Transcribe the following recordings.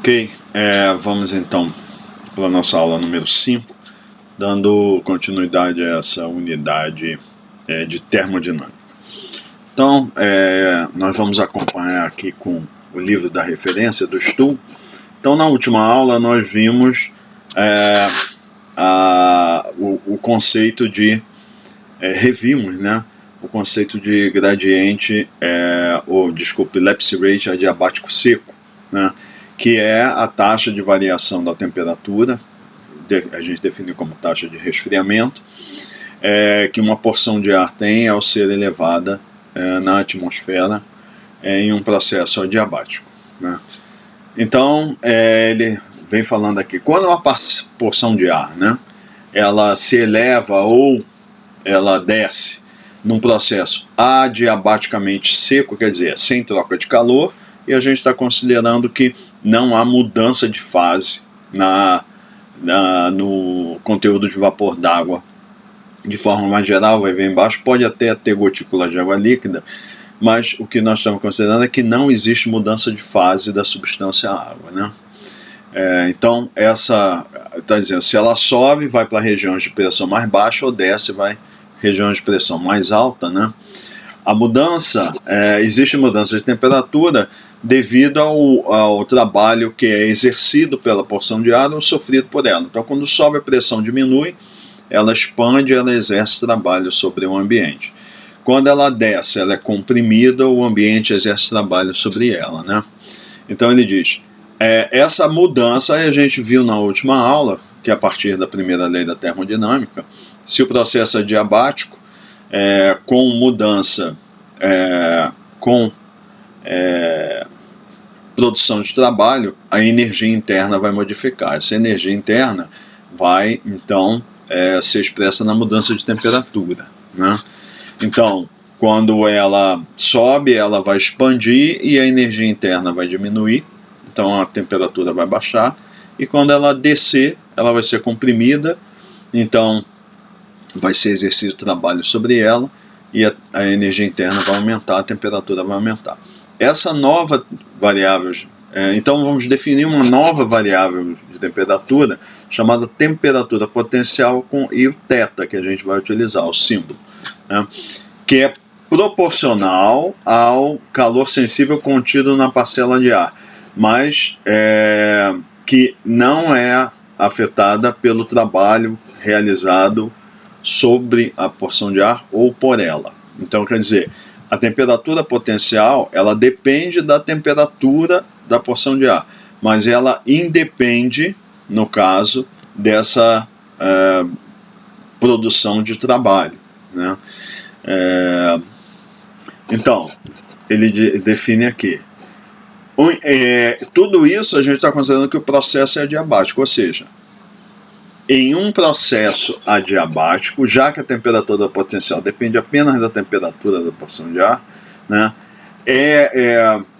Ok, vamos então para a nossa aula número 5, dando continuidade a essa unidade de termodinâmica. Então, nós vamos acompanhar aqui com o livro da referência do Stuhl. Então, na última aula, nós vimos o conceito de... revimos, né? O conceito de gradiente, lapse rate adiabático seco, né? Que é a taxa de variação da temperatura, a gente definiu como taxa de resfriamento, que uma porção de ar tem ao ser elevada na atmosfera em um processo adiabático, né? Então, ele vem falando aqui, quando uma porção de ar, né, ela se eleva ou ela desce num processo adiabaticamente seco, quer dizer, sem troca de calor, e a gente está considerando que não há mudança de fase no conteúdo de vapor d'água. De forma mais geral, vai ver embaixo, pode até ter gotícula de água líquida, mas o que nós estamos considerando é que não existe mudança de fase da substância água, né? Então, essa está dizendo, se ela sobe, vai para regiões de pressão mais baixa, ou desce, vai regiões de pressão mais alta, né? A mudança, existe mudança de temperatura devido ao trabalho que é exercido pela porção de ar ou sofrido por ela. Então, quando sobe a pressão, diminui, ela expande, ela exerce trabalho sobre o ambiente. Quando ela desce, ela é comprimida, o ambiente exerce trabalho sobre ela, né? Então ele diz, essa mudança a gente viu na última aula, que é a partir da primeira lei da termodinâmica, se o processo é adiabático, com mudança, com produção de trabalho, a energia interna vai modificar. Essa energia interna vai, então, ser expressa na mudança de temperatura, né? Então, quando ela sobe, ela vai expandir e a energia interna vai diminuir, então a temperatura vai baixar, e quando ela descer, ela vai ser comprimida, então vai ser exercido trabalho sobre ela, e a energia interna vai aumentar, a temperatura vai aumentar. Essa nova variável, então vamos definir uma nova variável de temperatura, chamada temperatura potencial, e o θ, que a gente vai utilizar, o símbolo, né? Que é proporcional ao calor sensível contido na parcela de ar, mas que não é afetada pelo trabalho realizado sobre a porção de ar ou por ela. Então, quer dizer, a temperatura potencial, ela depende da temperatura da porção de ar, mas ela independe, no caso, dessa produção de trabalho, né? Então, ele define aqui. Tudo isso a gente está considerando que o processo é adiabático, ou seja, em um processo adiabático, já que a temperatura potencial depende apenas da temperatura da porção de ar, né,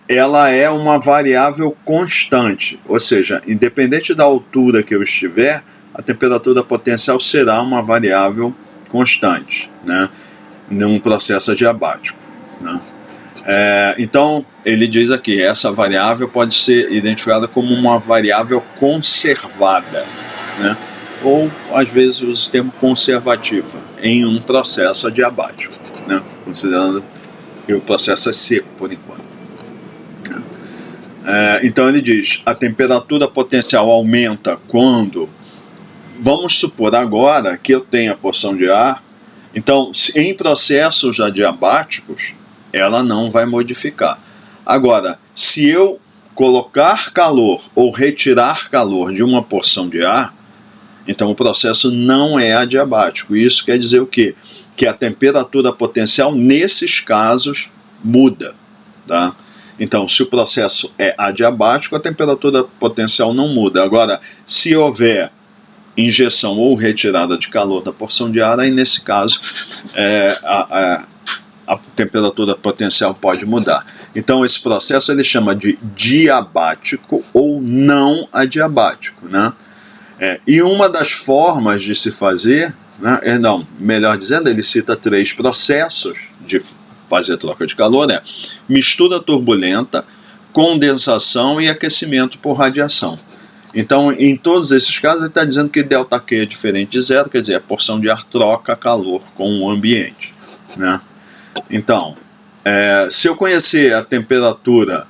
ela é uma variável constante, ou seja, independente da altura que eu estiver, a temperatura potencial será uma variável constante, né, num processo adiabático, né? Então, ele diz aqui, essa variável pode ser identificada como uma variável conservada, né? Ou, às vezes, usa o termo conservativa, em um processo adiabático, né? Considerando que o processo é seco, por enquanto. Então, ele diz, a temperatura potencial aumenta quando... Vamos supor agora que eu tenho a porção de ar, então, em processos adiabáticos, ela não vai modificar. Agora, se eu colocar calor ou retirar calor de uma porção de ar, então o processo não é adiabático. Isso quer dizer o quê? Que a temperatura potencial, nesses casos, muda, tá? Então, se o processo é adiabático, a temperatura potencial não muda. Agora, se houver injeção ou retirada de calor da porção de ar, aí nesse caso a temperatura potencial pode mudar. Então esse processo ele chama de diabático ou não adiabático, né? E uma das formas de se fazer, né, melhor dizendo, ele cita 3 processos de fazer troca de calor, mistura turbulenta, condensação e aquecimento por radiação. Então, em todos esses casos, ele está dizendo que ΔQ é diferente de zero, quer dizer, a porção de ar troca calor com o ambiente, né? Então, se eu conhecer a temperatura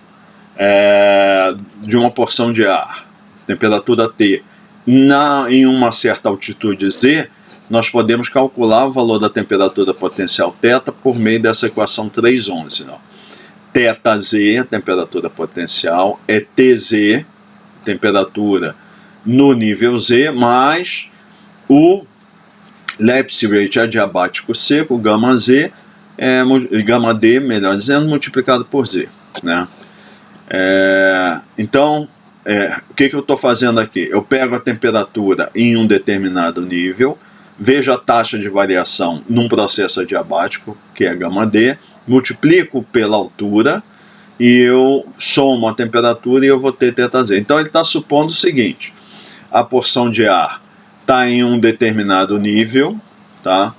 de uma porção de ar, temperatura T, em uma certa altitude Z, nós podemos calcular o valor da temperatura potencial θ por meio dessa equação 311. θZ, temperatura potencial, é Tz, temperatura no nível Z, mais o lapse rate adiabático seco, γZ, γD, melhor dizendo, multiplicado por Z, né? Então, o que eu estou fazendo aqui? Eu pego a temperatura em um determinado nível, vejo a taxa de variação num processo adiabático, que é γD, multiplico pela altura e eu somo a temperatura e eu vou ter θZ. Então ele está supondo o seguinte: a porção de ar está em um determinado nível, tá?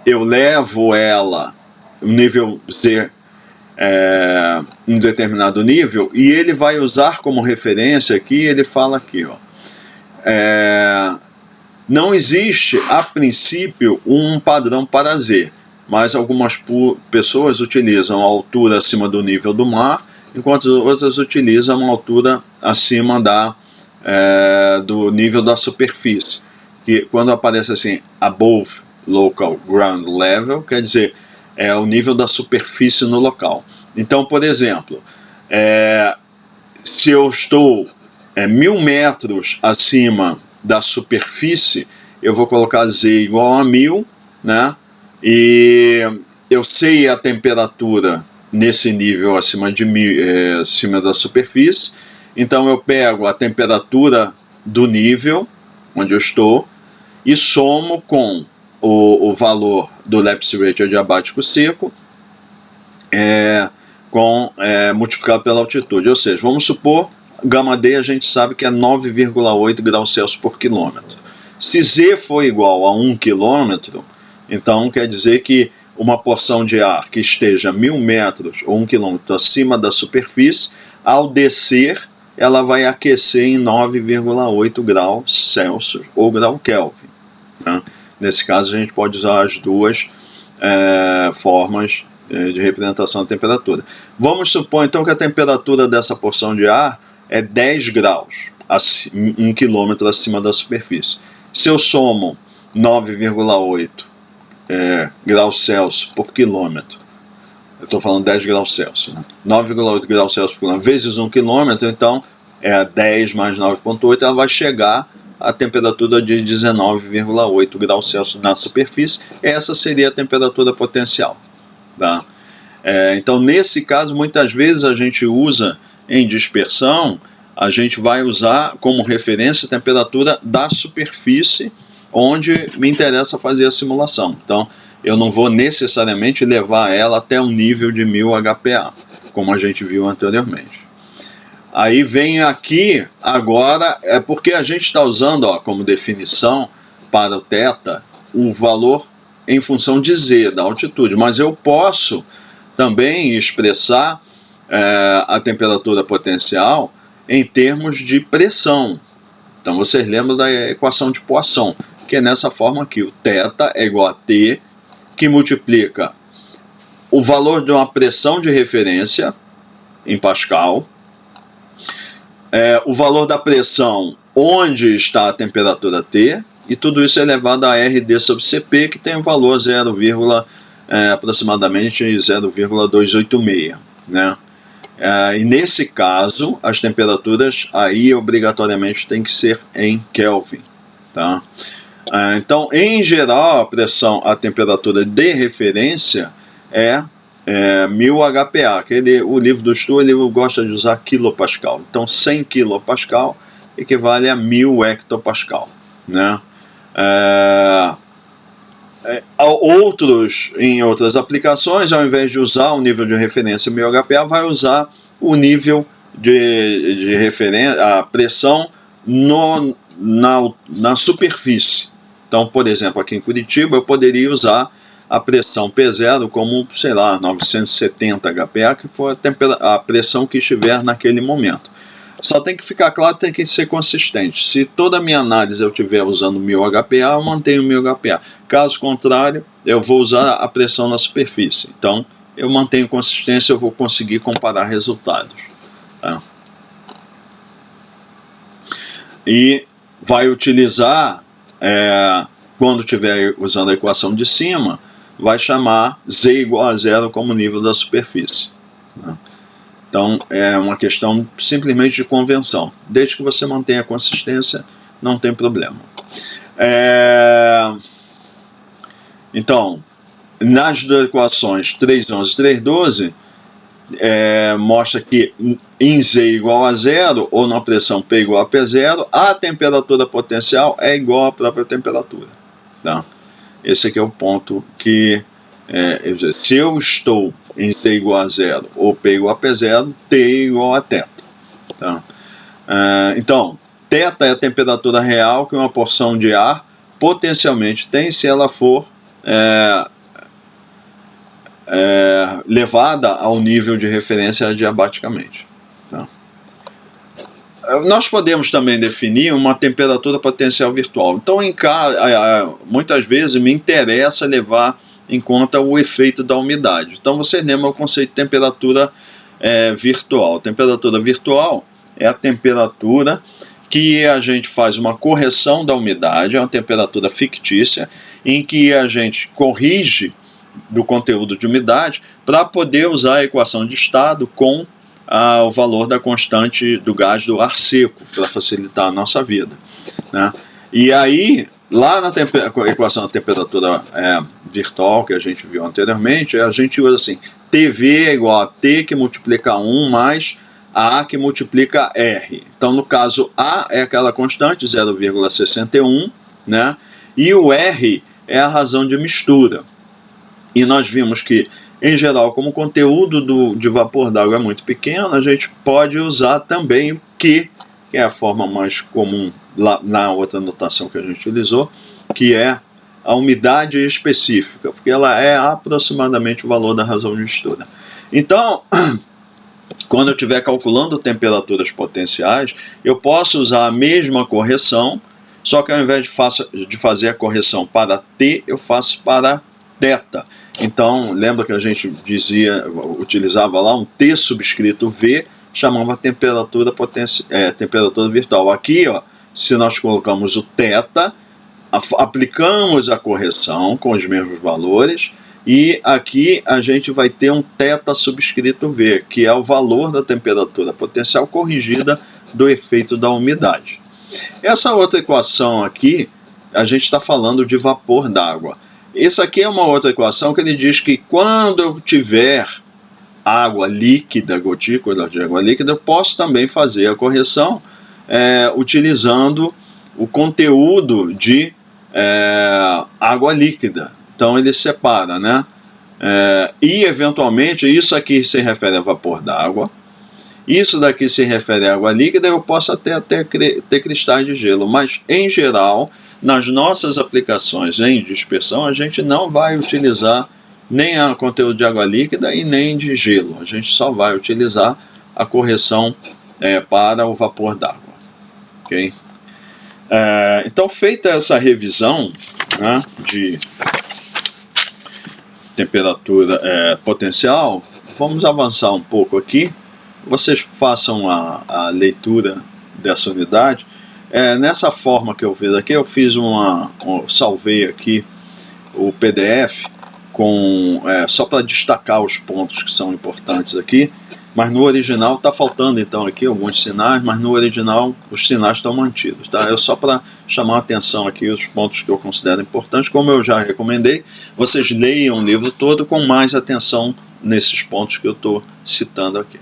Eu levo ela, o nível Z, um determinado nível, e ele vai usar como referência aqui, ele fala aqui, ó, não existe a princípio um padrão para Z, mas algumas pessoas utilizam a altura acima do nível do mar, enquanto outras utilizam a altura acima do nível da superfície, que quando aparece assim, above local ground level, quer dizer, é o nível da superfície no local. Então, por exemplo, se eu estou 1000 metros acima da superfície, eu vou colocar Z igual a 1000, né? E eu sei a temperatura nesse nível acima da superfície, então eu pego a temperatura do nível onde eu estou e somo com o valor do lapse rate adiabático seco multiplicado pela altitude. Ou seja, vamos supor, γD a gente sabe que é 9,8 graus Celsius por quilômetro. Se Z for igual a 1 quilômetro, então quer dizer que uma porção de ar que esteja 1000 metros ou 1 quilômetro acima da superfície, ao descer, ela vai aquecer em 9,8 graus Celsius ou grau Kelvin, né? Nesse caso, a gente pode usar as duas formas de representação da temperatura. Vamos supor, então, que a temperatura dessa porção de ar é 10 graus, 1 quilômetro acima da superfície. Se eu somo 9,8 graus Celsius por quilômetro, eu estou falando 10 graus Celsius, né? 9,8 graus Celsius por quilômetro vezes 1 quilômetro, então 10 mais 9,8, ela vai chegar a temperatura de 19,8 graus Celsius na superfície. Essa seria a temperatura potencial, tá? Então, nesse caso, muitas vezes a gente usa em dispersão, a gente vai usar como referência a temperatura da superfície onde me interessa fazer a simulação. Então, eu não vou necessariamente levar ela até um nível de 1000 HPA, como a gente viu anteriormente. Aí vem aqui, agora, porque a gente está usando como definição para o θ o valor em função de Z, da altitude, mas eu posso também expressar a temperatura potencial em termos de pressão. Então vocês lembram da equação de Poisson, que é nessa forma aqui, o θ é igual a T, que multiplica o valor de uma pressão de referência em Pascal, o valor da pressão onde está a temperatura T, e tudo isso é elevado a RD sobre CP, que tem um valor aproximadamente 0,286, né? E nesse caso, as temperaturas aí obrigatoriamente tem que ser em Kelvin, tá? Então, em geral, a temperatura de referência é 1000 HPA, o livro do Stuhl ele gosta de usar quilopascal. Então 100 quilopascal equivale a 1000 hectopascal, né? Em outras aplicações, ao invés de usar o nível de referência 1000 HPA, vai usar o nível de referência, a pressão na superfície. Então, por exemplo, aqui em Curitiba eu poderia usar a pressão P0 como, sei lá, 970 HPa, que for a pressão que estiver naquele momento. Só tem que ficar claro, tem que ser consistente. Se toda a minha análise eu estiver usando 1000 HPa, eu mantenho 1000 HPa. Caso contrário, eu vou usar a pressão na superfície. Então, eu mantenho consistência, eu vou conseguir comparar resultados. Tá? E vai utilizar, quando estiver usando a equação de cima, vai chamar Z igual a zero como nível da superfície. Tá? Então, é uma questão simplesmente de convenção. Desde que você mantenha a consistência, não tem problema. Então, nas duas equações 3,11 e 3,12, mostra que em Z igual a zero, ou na pressão P igual a P0, a temperatura potencial é igual à própria temperatura. Tá? Esse aqui é o ponto que, se eu estou em T igual a zero ou P igual a P0, T igual a θ. Tá? Então, θ é a temperatura real que uma porção de ar potencialmente tem se ela for levada ao nível de referência adiabaticamente. Tá? Nós podemos também definir uma temperatura potencial virtual. Então, muitas vezes me interessa levar em conta o efeito da umidade. Então, você lembra o conceito de temperatura virtual. Temperatura virtual é a temperatura que a gente faz uma correção da umidade, é uma temperatura fictícia, em que a gente corrige do conteúdo de umidade para poder usar a equação de estado com o valor da constante do gás do ar seco, para facilitar a nossa vida. Né? E aí, lá na equação da temperatura virtual, que a gente viu anteriormente, a gente usa assim, TV é igual a T que multiplica 1 mais A que multiplica R. Então, no caso, A é aquela constante, 0,61, né? E o R é a razão de mistura. E nós vimos que, em geral, como o conteúdo de vapor d'água é muito pequeno, a gente pode usar também o Q, que é a forma mais comum lá na outra notação que a gente utilizou, que é a umidade específica, porque ela é aproximadamente o valor da razão de mistura. Então, quando eu estiver calculando temperaturas potenciais, eu posso usar a mesma correção, só que ao invés de fazer a correção para T, eu faço para θ. Então, lembra que a gente utilizava lá um T subscrito V, chamava temperatura virtual. Aqui, ó, se nós colocamos o θ, aplicamos a correção com os mesmos valores, e aqui a gente vai ter um θ subscrito V, que é o valor da temperatura potencial corrigida do efeito da umidade. Essa outra equação aqui, a gente está falando de vapor d'água. Essa aqui é uma outra equação que ele diz que quando eu tiver água líquida, gotícula de água líquida, eu posso também fazer a correção utilizando o conteúdo de água líquida. Então ele separa, né? E eventualmente isso aqui se refere a vapor d'água, isso daqui se refere a água líquida, eu posso até ter cristais de gelo, mas em geral, nas nossas aplicações em dispersão, a gente não vai utilizar nem o conteúdo de água líquida e nem de gelo. A gente só vai utilizar a correção para o vapor d'água. Okay? Então, feita essa revisão, né, de temperatura potencial, vamos avançar um pouco aqui. Vocês façam a leitura dessa unidade. Nessa forma que eu fiz aqui, eu fiz salvei aqui o PDF só para destacar os pontos que são importantes aqui, mas no original está faltando então aqui alguns sinais, mas no original os sinais estão mantidos, tá? É só para chamar a atenção aqui os pontos que eu considero importantes. Como eu já recomendei, vocês leiam o livro todo com mais atenção nesses pontos que eu estou citando aqui.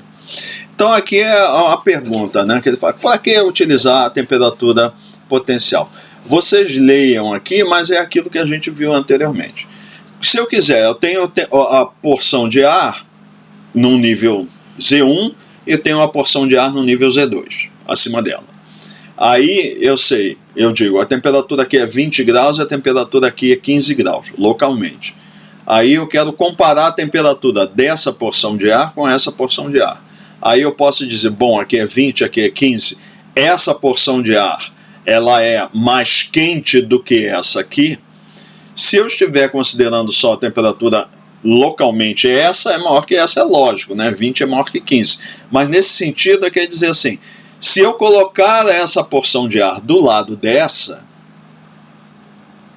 Então aqui é a pergunta, né, que ele fala: para que utilizar a temperatura potencial? Vocês leiam aqui, mas é aquilo que a gente viu anteriormente. Se eu quiser, eu tenho a porção de ar no nível Z1 e tenho a porção de ar no nível Z2, acima dela. Aí eu digo, a temperatura aqui é 20 graus e a temperatura aqui é 15 graus, localmente. Aí eu quero comparar a temperatura dessa porção de ar com essa porção de ar. Aí eu posso dizer, bom, aqui é 20, aqui é 15. Essa porção de ar, ela é mais quente do que essa aqui. Se eu estiver considerando só a temperatura localmente, essa é maior que essa, é lógico, né? 20 é maior que 15. Mas nesse sentido, quer dizer assim, se eu colocar essa porção de ar do lado dessa,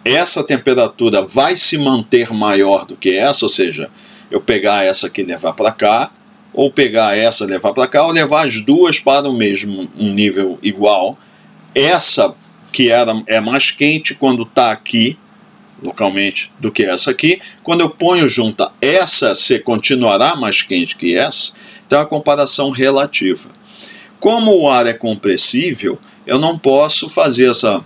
essa temperatura vai se manter maior do que essa, ou seja, eu pegar essa aqui e levar para cá, ou pegar essa e levar para cá, ou levar as duas para o mesmo um nível igual. Essa que é mais quente quando está aqui, localmente, do que essa aqui. Quando eu ponho junto, essa se continuará mais quente que essa. Então é a comparação relativa. Como o ar é compressível, eu não posso fazer essa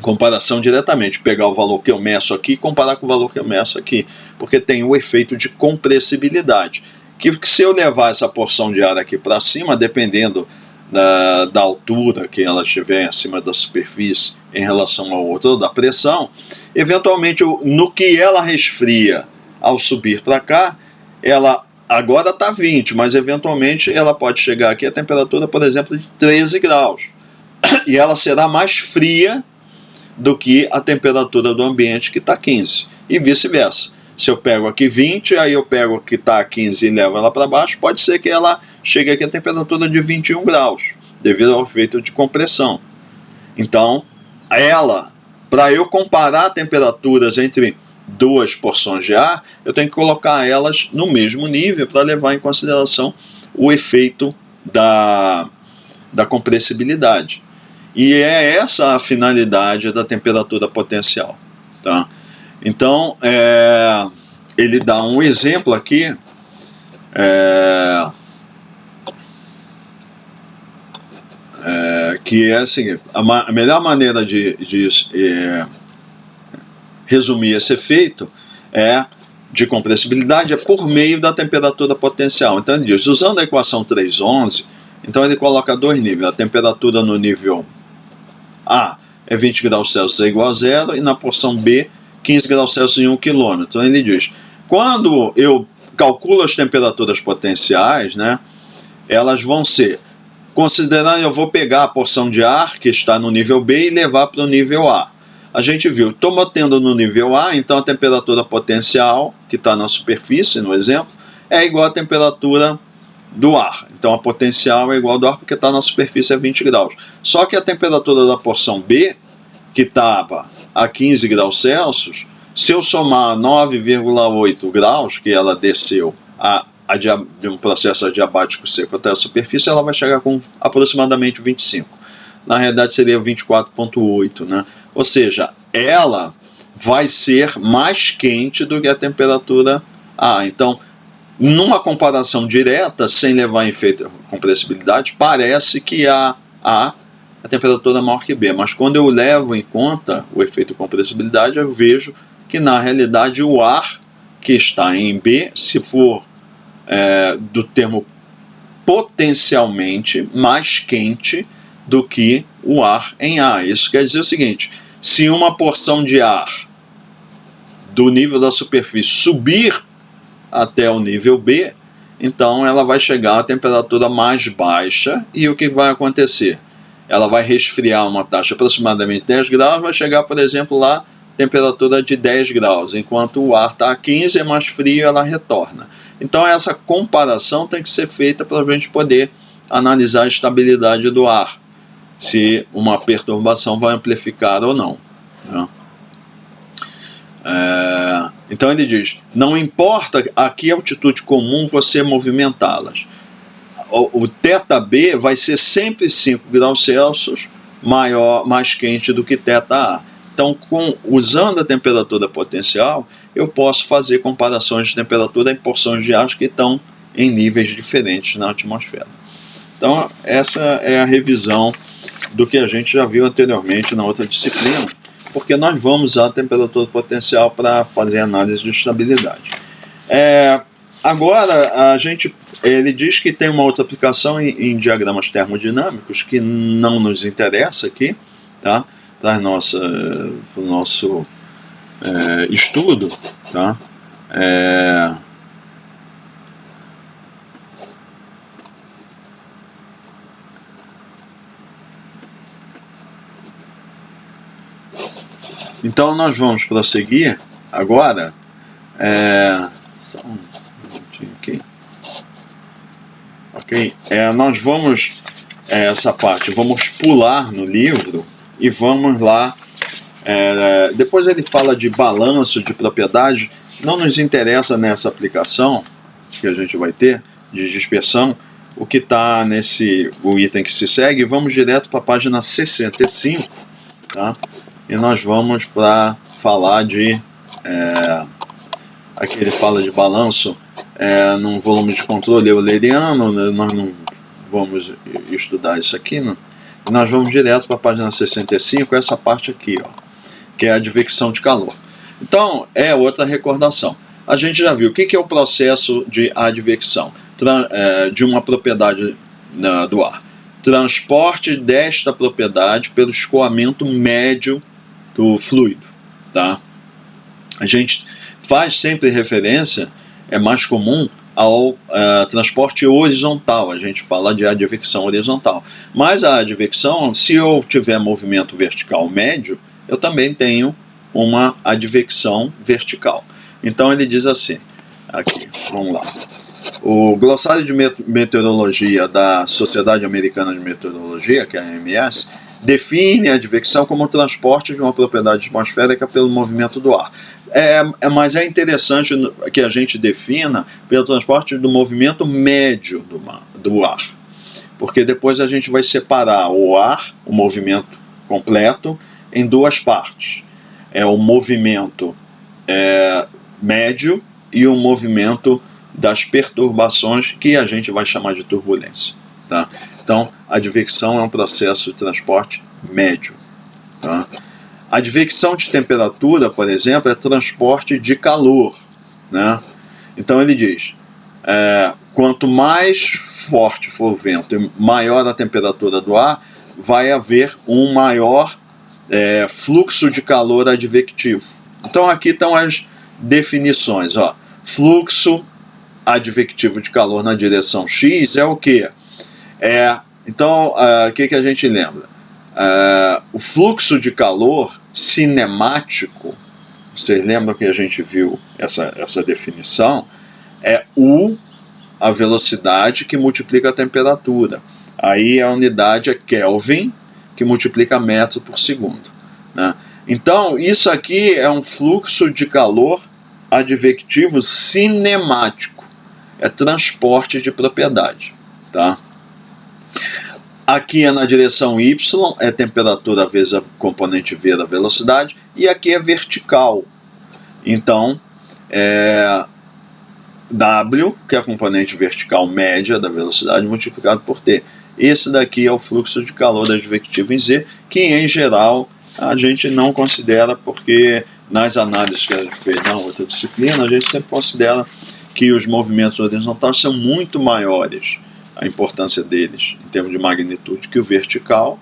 comparação diretamente, pegar o valor que eu meço aqui e comparar com o valor que eu meço aqui, porque tem o efeito de compressibilidade, que se eu levar essa porção de ar aqui para cima, dependendo da altura que ela estiver acima da superfície em relação ao outro, da pressão, eventualmente no que ela resfria ao subir para cá, ela agora está 20, mas eventualmente ela pode chegar aqui a temperatura, por exemplo, de 13 graus, e ela será mais fria do que a temperatura do ambiente, que está 15, e vice-versa. Se eu pego aqui 20, aí eu pego o que está a 15 e levo ela para baixo, pode ser que ela chegue aqui a temperatura de 21 graus, devido ao efeito de compressão. Então, para eu comparar temperaturas entre duas porções de ar, eu tenho que colocar elas no mesmo nível para levar em consideração o efeito da compressibilidade. E é essa a finalidade da temperatura potencial. Tá? Então, ele dá um exemplo aqui, que é assim, a melhor maneira de resumir esse efeito de compressibilidade é por meio da temperatura potencial. Então ele diz, usando a equação 3.11, então ele coloca dois níveis, a temperatura no nível A é 20 graus Celsius é igual a zero, e na porção B, 15 graus Celsius em 1 km. Então ele diz, quando eu calculo as temperaturas potenciais, né, elas vão ser, considerando, eu vou pegar a porção de ar que está no nível B e levar para o nível A. A gente viu, estou mantendo no nível A, então a temperatura potencial, que está na superfície, no exemplo, é igual à temperatura do ar. Então a potencial é igual ao do ar porque está na superfície a 20 graus. Só que a temperatura da porção B, que estava a 15 graus Celsius, se eu somar 9,8 graus, que ela desceu de um processo adiabático seco até a superfície, ela vai chegar com aproximadamente 25. Na realidade seria 24,8, né? Ou seja, ela vai ser mais quente do que a temperatura A. Então, numa comparação direta, sem levar em efeito a compressibilidade, parece que a temperatura é maior que B. Mas quando eu levo em conta o efeito de compressibilidade, eu vejo que na realidade o ar que está em B, se for do termo potencialmente mais quente do que o ar em A. Isso quer dizer o seguinte, se uma porção de ar do nível da superfície subir até o nível B, então ela vai chegar a temperatura mais baixa, e o que vai acontecer? Ela vai resfriar uma taxa de aproximadamente 10 graus, vai chegar, por exemplo, lá temperatura de 10 graus, enquanto o ar está a 15, é mais frio, ela retorna. Então essa comparação tem que ser feita para a gente poder analisar a estabilidade do ar, se uma perturbação vai amplificar ou não, né? Então ele diz, não importa a que altitude comum você movimentá-las, o θB vai ser sempre 5 graus Celsius mais quente do que θA. Então, usando a temperatura potencial, eu posso fazer comparações de temperatura em porções de ar que estão em níveis diferentes na atmosfera. Então, essa é a revisão do que a gente já viu anteriormente na outra disciplina, porque nós vamos usar a temperatura potencial para fazer análise de estabilidade. Agora, ele diz que tem uma outra aplicação em diagramas termodinâmicos que não nos interessa aqui, tá? Para o nosso estudo, tá? Então nós vamos prosseguir agora. Só um minutinho aqui. Ok? Nós vamos, essa parte, vamos pular no livro e vamos lá. Depois ele fala de balanço de propriedade. Não nos interessa nessa aplicação que a gente vai ter de dispersão o que está o item que se segue. Vamos direto para a página 65, tá? E nós vamos para falar de aqui ele fala de balanço num volume de controle euleriano. Nós não vamos estudar isso aqui, não. Nós vamos direto para a página 65, essa parte aqui, ó, que é a advecção de calor. Então, outra recordação. A gente já viu o que é o processo de advecção de uma propriedade do ar. Transporte desta propriedade pelo escoamento médio do fluido. Tá? A gente faz sempre referência, é mais comum, ao transporte horizontal. A gente fala de advecção horizontal. Mas a advecção, se eu tiver movimento vertical médio, eu também tenho uma advecção vertical. Então ele diz assim, aqui, vamos lá. O glossário de meteorologia da Sociedade Americana de Meteorologia, que é a AMS, define a advecção como o transporte de uma propriedade atmosférica pelo movimento do ar. Mas é interessante que a gente defina pelo transporte do movimento médio do ar, porque depois a gente vai separar o ar, o movimento completo, em duas partes. O movimento médio e o movimento das perturbações, que a gente vai chamar de turbulência. Tá? Então, a advecção é um processo de transporte médio. Tá? A advecção de temperatura, por exemplo, é transporte de calor. Né? Então ele diz, quanto mais forte for o vento e maior a temperatura do ar, vai haver um maior fluxo de calor advectivo. Então aqui estão as definições. Ó. Fluxo advectivo de calor na direção X é o quê? Então, o que a gente lembra? O fluxo de calor cinemático, vocês lembram que a gente viu essa definição? É a velocidade que multiplica a temperatura. Aí a unidade é Kelvin, que multiplica metro por segundo. Né? Então, isso aqui é um fluxo de calor advectivo cinemático. É transporte de propriedade. Tá? Aqui é na direção Y, é temperatura vezes a componente V da velocidade, e aqui é vertical. Então, W, que é a componente vertical média da velocidade, multiplicado por T. Esse daqui é o fluxo de calor advectivo em Z, que em geral a gente não considera, porque nas análises que a gente fez na outra disciplina, a gente sempre considera que os movimentos horizontais são muito maiores, a importância deles em termos de magnitude, que o vertical,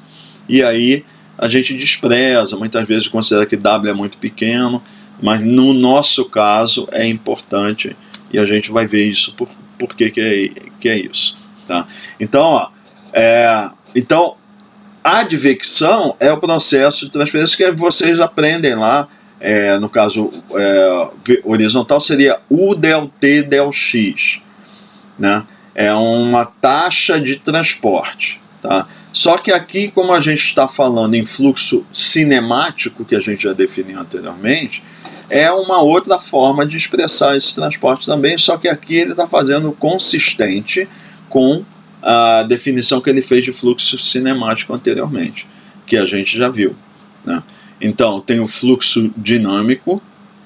e aí a gente despreza, muitas vezes considera que W é muito pequeno, mas no nosso caso é importante, e a gente vai ver isso, por que é isso. Tá? Então, então, a advecção é o processo de transferência que vocês aprendem lá, no caso horizontal seria U del T del X, né? É uma taxa de transporte. Tá? Só que aqui, como a gente está falando em fluxo cinemático, que a gente já definiu anteriormente, é uma outra forma de expressar esse transporte também, só que aqui ele está fazendo consistente com a definição que ele fez de fluxo cinemático anteriormente, que a gente já viu. Né? Então, tem o fluxo dinâmico,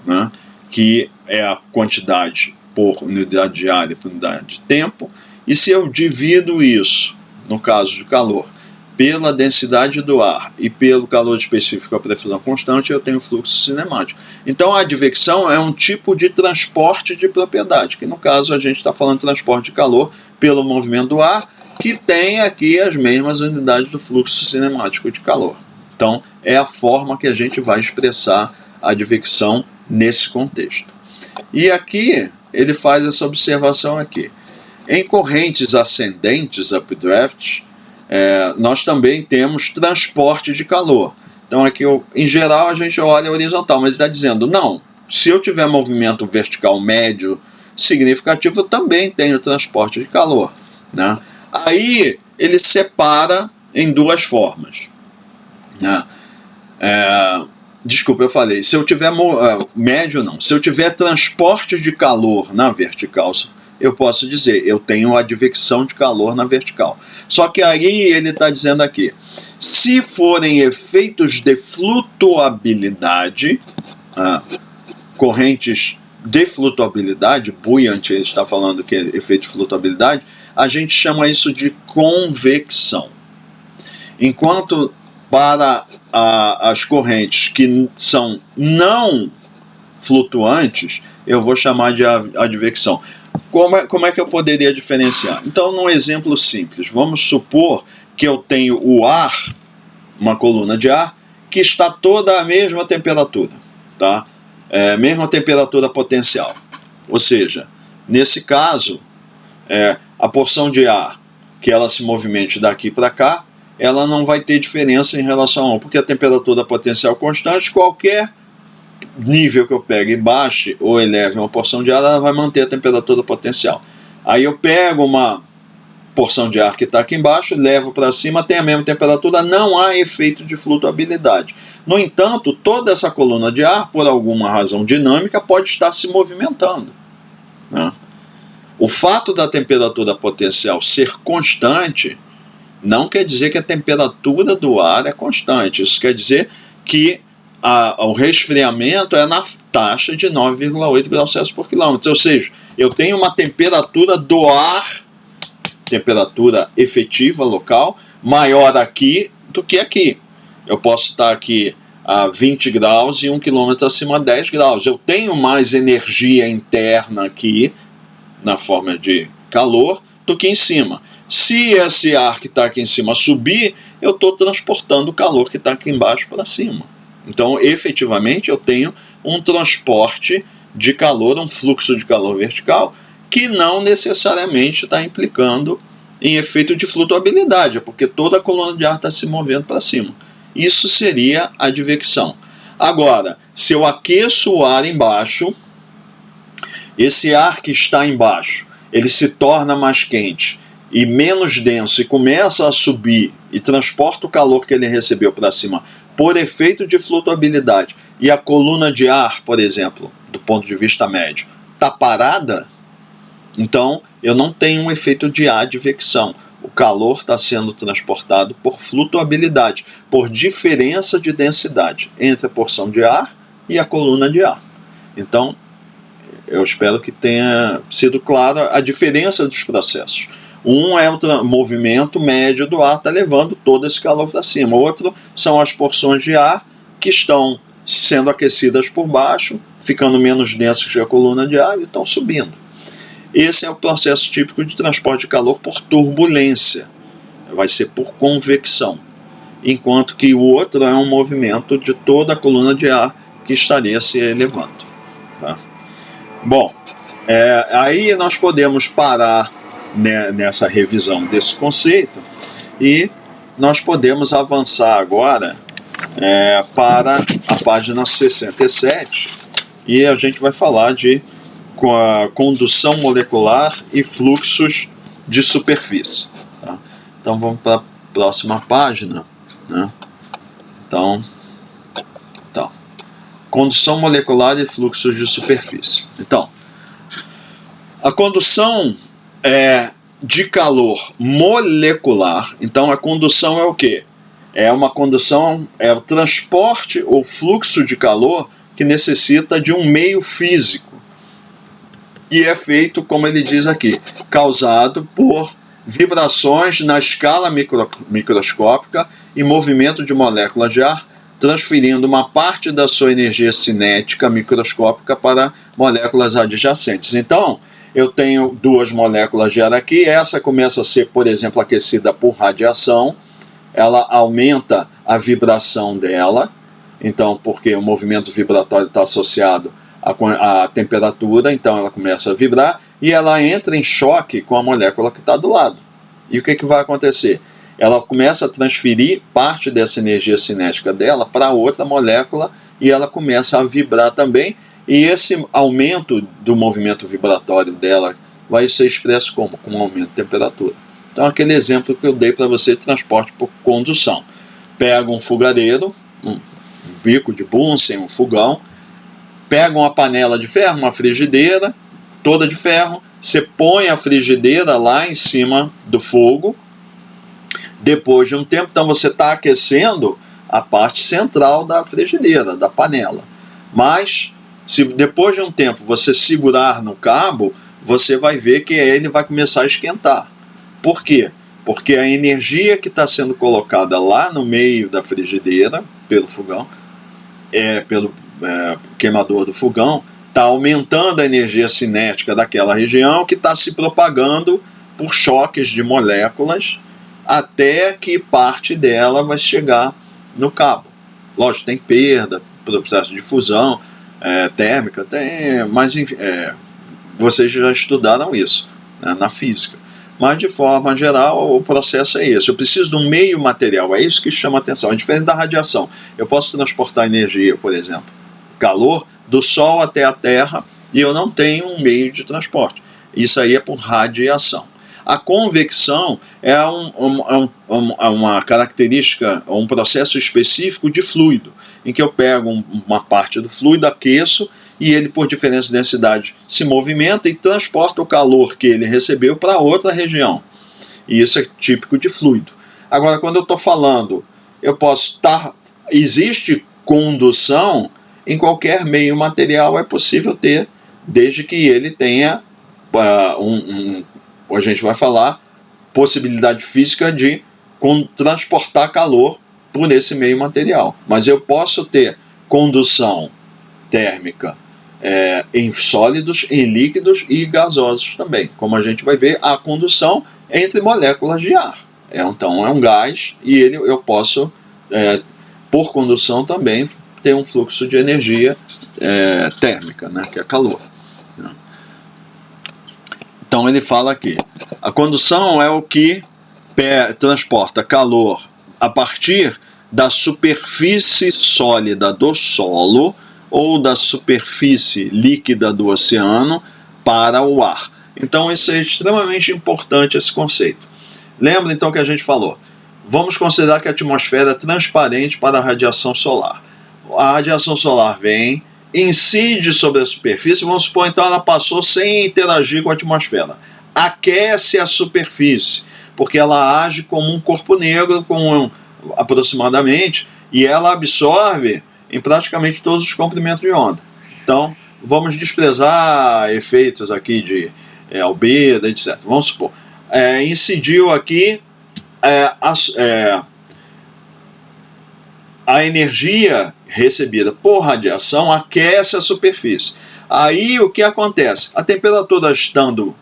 né, que é a quantidade por unidade de área por unidade de tempo, e se eu divido isso, no caso de calor, pela densidade do ar e pelo calor específico à pressão constante, eu tenho fluxo cinemático. Então a advecção é um tipo de transporte de propriedade, que no caso a gente está falando de transporte de calor pelo movimento do ar, que tem aqui as mesmas unidades do fluxo cinemático de calor. Então é a forma que a gente vai expressar a advecção nesse contexto. E aqui ele faz essa observação aqui. Em correntes ascendentes, updraft, nós também temos transporte de calor. Então aqui, em geral, a gente olha horizontal, mas ele está dizendo, não, se eu tiver movimento vertical médio significativo, eu também tenho transporte de calor, né? Aí ele separa em duas formas, né? Desculpa, eu falei, se eu tiver médio não, se eu tiver transporte de calor na vertical, eu posso dizer, eu tenho advecção de calor na vertical. Só que aí ele está dizendo aqui, se forem efeitos de flutuabilidade, correntes de flutuabilidade, buoyant, ele está falando que é efeito de flutuabilidade, a gente chama isso de convecção. Enquanto para as correntes que são não flutuantes, eu vou chamar de advecção. Como é que eu poderia diferenciar? Então, num exemplo simples, vamos supor que eu tenho o ar, uma coluna de ar, que está toda a mesma temperatura, tá? Mesma temperatura potencial. Ou seja, nesse caso, a porção de ar que ela se movimente daqui para cá, ela não vai ter diferença em relação a porque a temperatura potencial constante, qualquer nível que eu pegue e baixe ou eleve uma porção de ar, ela vai manter a temperatura potencial. Aí eu pego uma porção de ar que está aqui embaixo, levo para cima, tem a mesma temperatura, não há efeito de flutuabilidade. No entanto, toda essa coluna de ar, por alguma razão dinâmica, pode estar se movimentando, né? O fato da temperatura potencial ser constante não quer dizer que a temperatura do ar é constante. Isso quer dizer que o resfriamento é na taxa de 9,8 graus Celsius por quilômetro. Ou seja, eu tenho uma temperatura do ar, temperatura efetiva local, maior aqui do que aqui. Eu posso estar aqui a 20 graus e 1 quilômetro acima de 10 graus. Eu tenho mais energia interna aqui, na forma de calor, do que em cima. Se esse ar que está aqui em cima subir, eu estou transportando o calor que está aqui embaixo para cima. Então, efetivamente, eu tenho um transporte de calor, um fluxo de calor vertical, que não necessariamente está implicando em efeito de flutuabilidade, porque toda a coluna de ar está se movendo para cima. Isso seria a advecção. Agora, se eu aqueço o ar embaixo, esse ar que está embaixo, ele se torna mais quente e menos denso e começa a subir e transporta o calor que ele recebeu para cima por efeito de flutuabilidade, e a coluna de ar, por exemplo, do ponto de vista médio, está parada, então eu não tenho um efeito de advecção. O calor está sendo transportado por flutuabilidade, por diferença de densidade entre a porção de ar e a coluna de ar. Então, eu espero que tenha sido clara a diferença dos processos. Um é o movimento médio do ar, está levando todo esse calor para cima. O outro são as porções de ar que estão sendo aquecidas por baixo, ficando menos densas que a coluna de ar e estão subindo. Esse é o processo típico de transporte de calor por turbulência. Vai ser por convecção. Enquanto que o outro é um movimento de toda a coluna de ar que estaria se elevando, tá? Bom, aí nós podemos parar nessa revisão desse conceito e nós podemos avançar agora para a página 67 e a gente vai falar de condução molecular e fluxos de superfície, tá? Então vamos para a próxima página, né? Então, condução molecular e fluxos de superfície. Então, a condução de calor molecular. Então, a condução é o quê? É uma condução, é o transporte ou fluxo de calor que necessita de um meio físico. E é feito, como ele diz aqui, causado por vibrações na escala microscópica e movimento de moléculas de ar, transferindo uma parte da sua energia cinética microscópica para moléculas adjacentes. Então, eu tenho duas moléculas de ar aqui, essa começa a ser, por exemplo, aquecida por radiação, ela aumenta a vibração dela, então, porque o movimento vibratório está associado a temperatura, então ela começa a vibrar e ela entra em choque com a molécula que está do lado. E o que vai acontecer? Ela começa a transferir parte dessa energia cinética dela para outra molécula e ela começa a vibrar também, e esse aumento do movimento vibratório dela vai ser expresso como? Com um aumento de temperatura. Então, aquele exemplo que eu dei para você de transporte por condução. Pega um fogareiro, um bico de Bunsen, um fogão, pega uma panela de ferro, uma frigideira, toda de ferro, você põe a frigideira lá em cima do fogo. Depois de um tempo, então você está aquecendo a parte central da frigideira, da panela. Mas, se depois de um tempo você segurar no cabo, você vai ver que ele vai começar a esquentar. Por quê? Porque a energia que está sendo colocada lá no meio da frigideira, pelo fogão, pelo queimador do fogão, está aumentando a energia cinética daquela região, que está se propagando por choques de moléculas, até que parte dela vai chegar no cabo. Lógico, tem perda, processo de fusão térmica, mas vocês já estudaram isso, né, na física. Mas, de forma geral, o processo é esse. Eu preciso de um meio material, é isso que chama atenção. É diferente da radiação. Eu posso transportar energia, por exemplo, calor, do Sol até a Terra, e eu não tenho um meio de transporte. Isso aí é por radiação. A convecção é uma característica, um processo específico de fluido, em que eu pego uma parte do fluido, aqueço, e ele, por diferença de densidade, se movimenta e transporta o calor que ele recebeu para outra região. E isso é típico de fluido. Agora, quando eu estou falando, existe condução em qualquer meio material, é possível ter, desde que ele tenha a gente vai falar, possibilidade física de transportar calor por esse meio material. Mas eu posso ter condução térmica em sólidos, em líquidos e gasosos também. Como a gente vai ver, a condução entre moléculas de ar. Então, é um gás e eu posso, por condução também, ter um fluxo de energia térmica, né, que é calor. Então ele fala aqui, a condução é o que transporta calor a partir da superfície sólida do solo ou da superfície líquida do oceano para o ar. Então isso é extremamente importante, esse conceito. Lembra então que a gente falou, vamos considerar que a atmosfera é transparente para a radiação solar. A radiação solar vem, incide sobre a superfície, vamos supor, então ela passou sem interagir com a atmosfera. Aquece a superfície, porque ela age como um corpo negro, aproximadamente, e ela absorve em praticamente todos os comprimentos de onda. Então, vamos desprezar efeitos aqui de albedo, etc. Vamos supor, incidiu aqui a energia recebida por radiação aquece a superfície. Aí o que acontece? A temperatura estando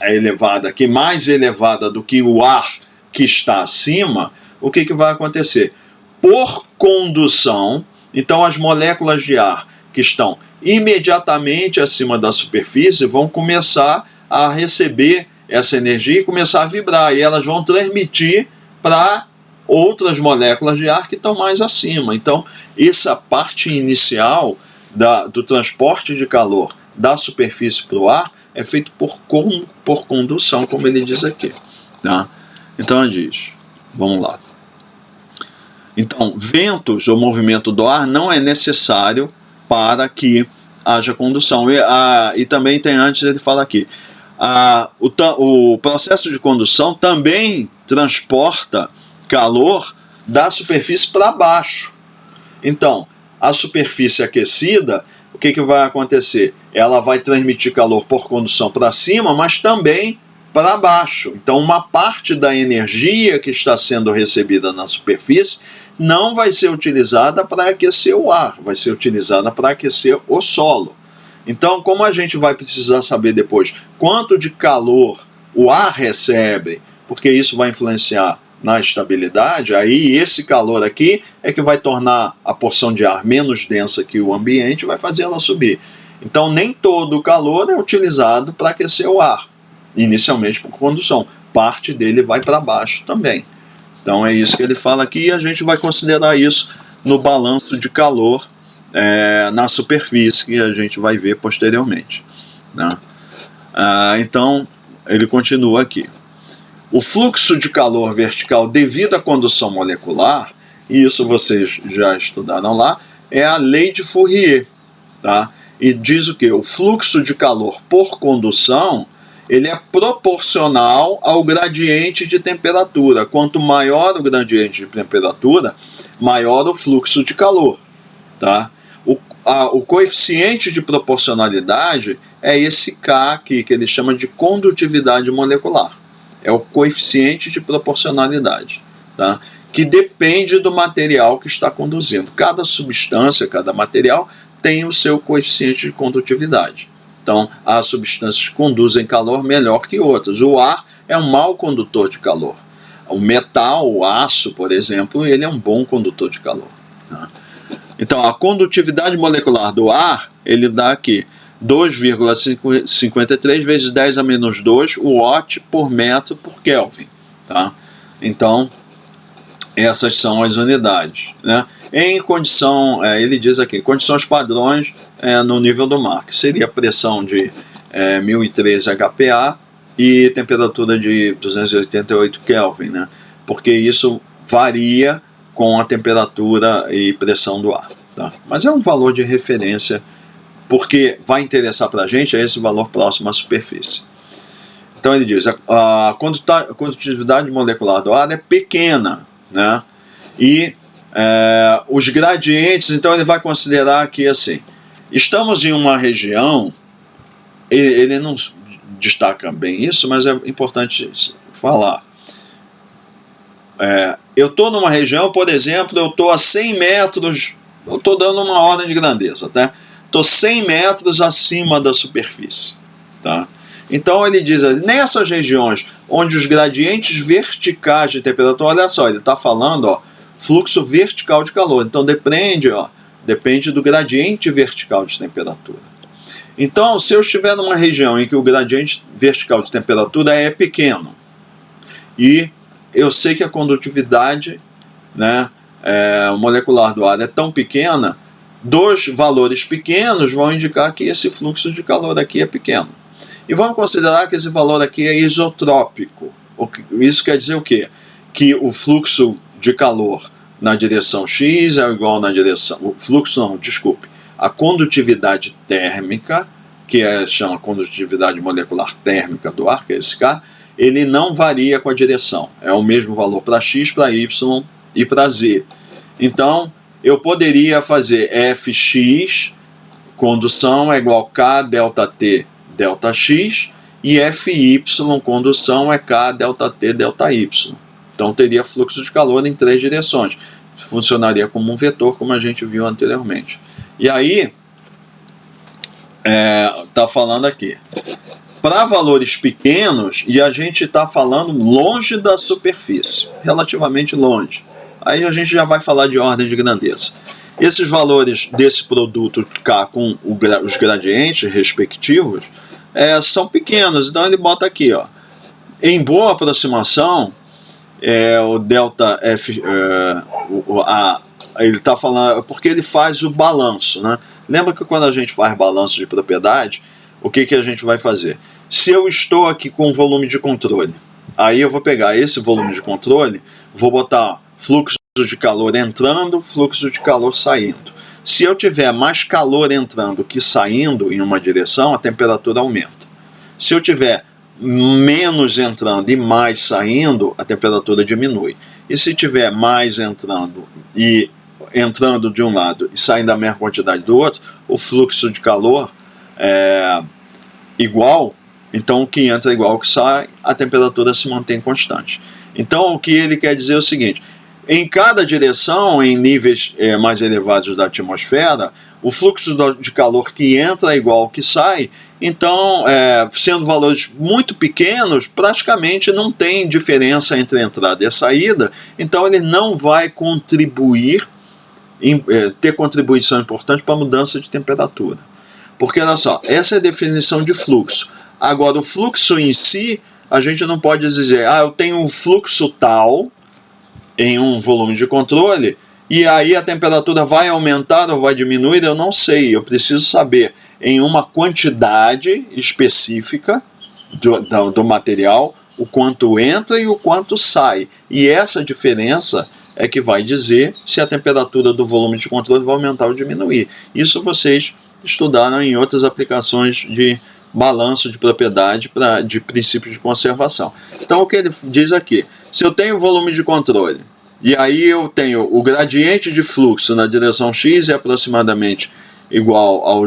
elevada aqui, mais elevada do que o ar que está acima, o que vai acontecer? Por condução, então as moléculas de ar que estão imediatamente acima da superfície vão começar a receber essa energia e começar a vibrar, e elas vão transmitir para outras moléculas de ar que estão mais acima. Então, essa parte inicial do transporte de calor da superfície para o ar é feito por condução, como ele diz aqui. Tá? Então, ele diz, vamos lá. Então, ventos ou movimento do ar não é necessário para que haja condução. E também tem, antes ele fala aqui, o processo de condução também transporta calor da superfície para baixo. Então, a superfície aquecida, o que vai acontecer? Ela vai transmitir calor por condução para cima, mas também para baixo. Então, uma parte da energia que está sendo recebida na superfície não vai ser utilizada para aquecer o ar, vai ser utilizada para aquecer o solo. Então, como a gente vai precisar saber depois quanto de calor o ar recebe, porque isso vai influenciar na estabilidade, aí esse calor aqui é que vai tornar a porção de ar menos densa que o ambiente e vai fazer ela subir. Então, nem todo o calor é utilizado para aquecer o ar, inicialmente por condução. Parte dele vai para baixo também. Então, é isso que ele fala aqui, e a gente vai considerar isso no balanço de calor na superfície, que a gente vai ver posteriormente, né? Então, ele continua aqui. O fluxo de calor vertical devido à condução molecular, e isso vocês já estudaram lá, é a lei de Fourier, tá? E diz o que? O fluxo de calor por condução, ele é proporcional ao gradiente de temperatura. Quanto maior o gradiente de temperatura, maior o fluxo de calor, tá? O coeficiente de proporcionalidade é esse K aqui, que ele chama de condutividade molecular. É o coeficiente de proporcionalidade, tá? Que depende do material que está conduzindo. Cada substância, cada material tem o seu coeficiente de condutividade. Então, há substâncias que conduzem calor melhor que outras. O ar é um mau condutor de calor. O metal, o aço, por exemplo, ele é um bom condutor de calor, tá? Então, a condutividade molecular do ar, ele dá aqui 2,53 vezes 10 a menos 2 watt por metro por Kelvin, tá? Então, essas são as unidades, né? Em condição, ele diz aqui, condições padrões no nível do mar, que seria pressão de 1013 HPa e temperatura de 288 Kelvin, né? Porque isso varia com a temperatura e pressão do ar, tá? Mas é um valor de referência, porque vai interessar para a gente esse valor próximo à superfície. Então ele diz, a condutividade molecular do ar é pequena, né? E os gradientes, então ele vai considerar que assim, estamos em uma região, ele não destaca bem isso, mas é importante falar. Eu estou numa região, por exemplo, eu estou a 100 metros, eu estou dando uma ordem de grandeza, tá? Estou 100 metros acima da superfície, tá? Então ele diz, nessas regiões onde os gradientes verticais de temperatura, olha só, ele está falando, ó, fluxo vertical de calor, então depende do gradiente vertical de temperatura. Então, se eu estiver numa região em que o gradiente vertical de temperatura é pequeno, e eu sei que a condutividade, né, molecular do ar é tão pequena, dois valores pequenos vão indicar que esse fluxo de calor aqui é pequeno. E vamos considerar que esse valor aqui é isotrópico. Isso quer dizer o quê? Que o fluxo de calor na direção x é igual na direção... O fluxo não, desculpe. A condutividade térmica, que chama condutividade molecular térmica do ar, que é esse K, ele não varia com a direção. É o mesmo valor para x, para y e para z. Então, eu poderia fazer Fx, condução é igual a K delta T delta X, e Fy, condução é K delta T delta Y. Então teria fluxo de calor em três direções. Funcionaria como um vetor, como a gente viu anteriormente. E aí, está falando aqui, para valores pequenos, e a gente está falando longe da superfície, relativamente longe. Aí a gente já vai falar de ordem de grandeza. Esses valores desse produto K com os gradientes respectivos são pequenos, então ele bota aqui, ó, em boa aproximação, o delta F, ele está falando, porque ele faz o balanço, né? Lembra que quando a gente faz balanço de propriedade, o que a gente vai fazer? Se eu estou aqui com volume de controle, aí eu vou pegar esse volume de controle, vou botar fluxo de calor entrando, fluxo de calor saindo. Se eu tiver mais calor entrando que saindo em uma direção, a temperatura aumenta. Se eu tiver menos entrando e mais saindo, a temperatura diminui. E se tiver mais entrando e entrando de um lado e saindo a mesma quantidade do outro, o fluxo de calor é igual, então o que entra é igual ao que sai, a temperatura se mantém constante. Então o que ele quer dizer é o seguinte, em cada direção, em níveis mais elevados da atmosfera, o fluxo de calor que entra é igual ao que sai, então, sendo valores muito pequenos, praticamente não tem diferença entre a entrada e a saída, então ele não vai contribuir, ter contribuição importante para a mudança de temperatura. Porque, olha só, essa é a definição de fluxo. Agora, o fluxo em si, a gente não pode dizer, eu tenho um fluxo tal em um volume de controle, e aí a temperatura vai aumentar ou vai diminuir, eu não sei. Eu preciso saber em uma quantidade específica do material, o quanto entra e o quanto sai. E essa diferença é que vai dizer se a temperatura do volume de controle vai aumentar ou diminuir. Isso vocês estudaram em outras aplicações de balanço de propriedade de princípio de conservação. Então, o que ele diz aqui, se eu tenho volume de controle, e aí eu tenho o gradiente de fluxo na direção x é aproximadamente igual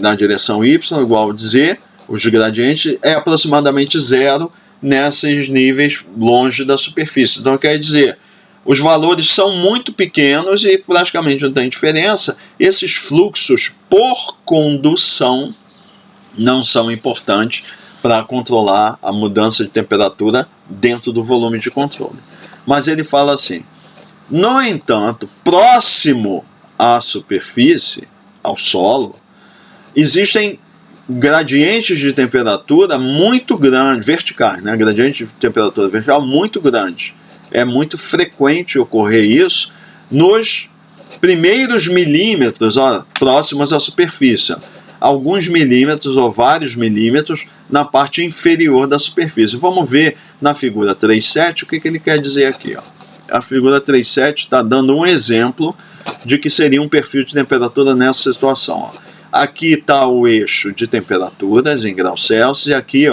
na direção y, igual a z, os gradientes é aproximadamente zero nesses níveis longe da superfície. Então, quer dizer, os valores são muito pequenos e praticamente não tem diferença. Esses fluxos por condução não são importantes para controlar a mudança de temperatura dentro do volume de controle. Mas ele fala assim, no entanto, próximo à superfície, ao solo, existem gradientes de temperatura muito grandes, verticais, né? Gradiente de temperatura vertical muito grande. É muito frequente ocorrer isso nos primeiros milímetros, próximos à superfície. Alguns milímetros ou vários milímetros na parte inferior da superfície. Vamos ver na figura 3.7 o que ele quer dizer aqui. A figura 3.7 está dando um exemplo de que seria um perfil de temperatura nessa situação. Aqui está o eixo de temperaturas em graus Celsius e aqui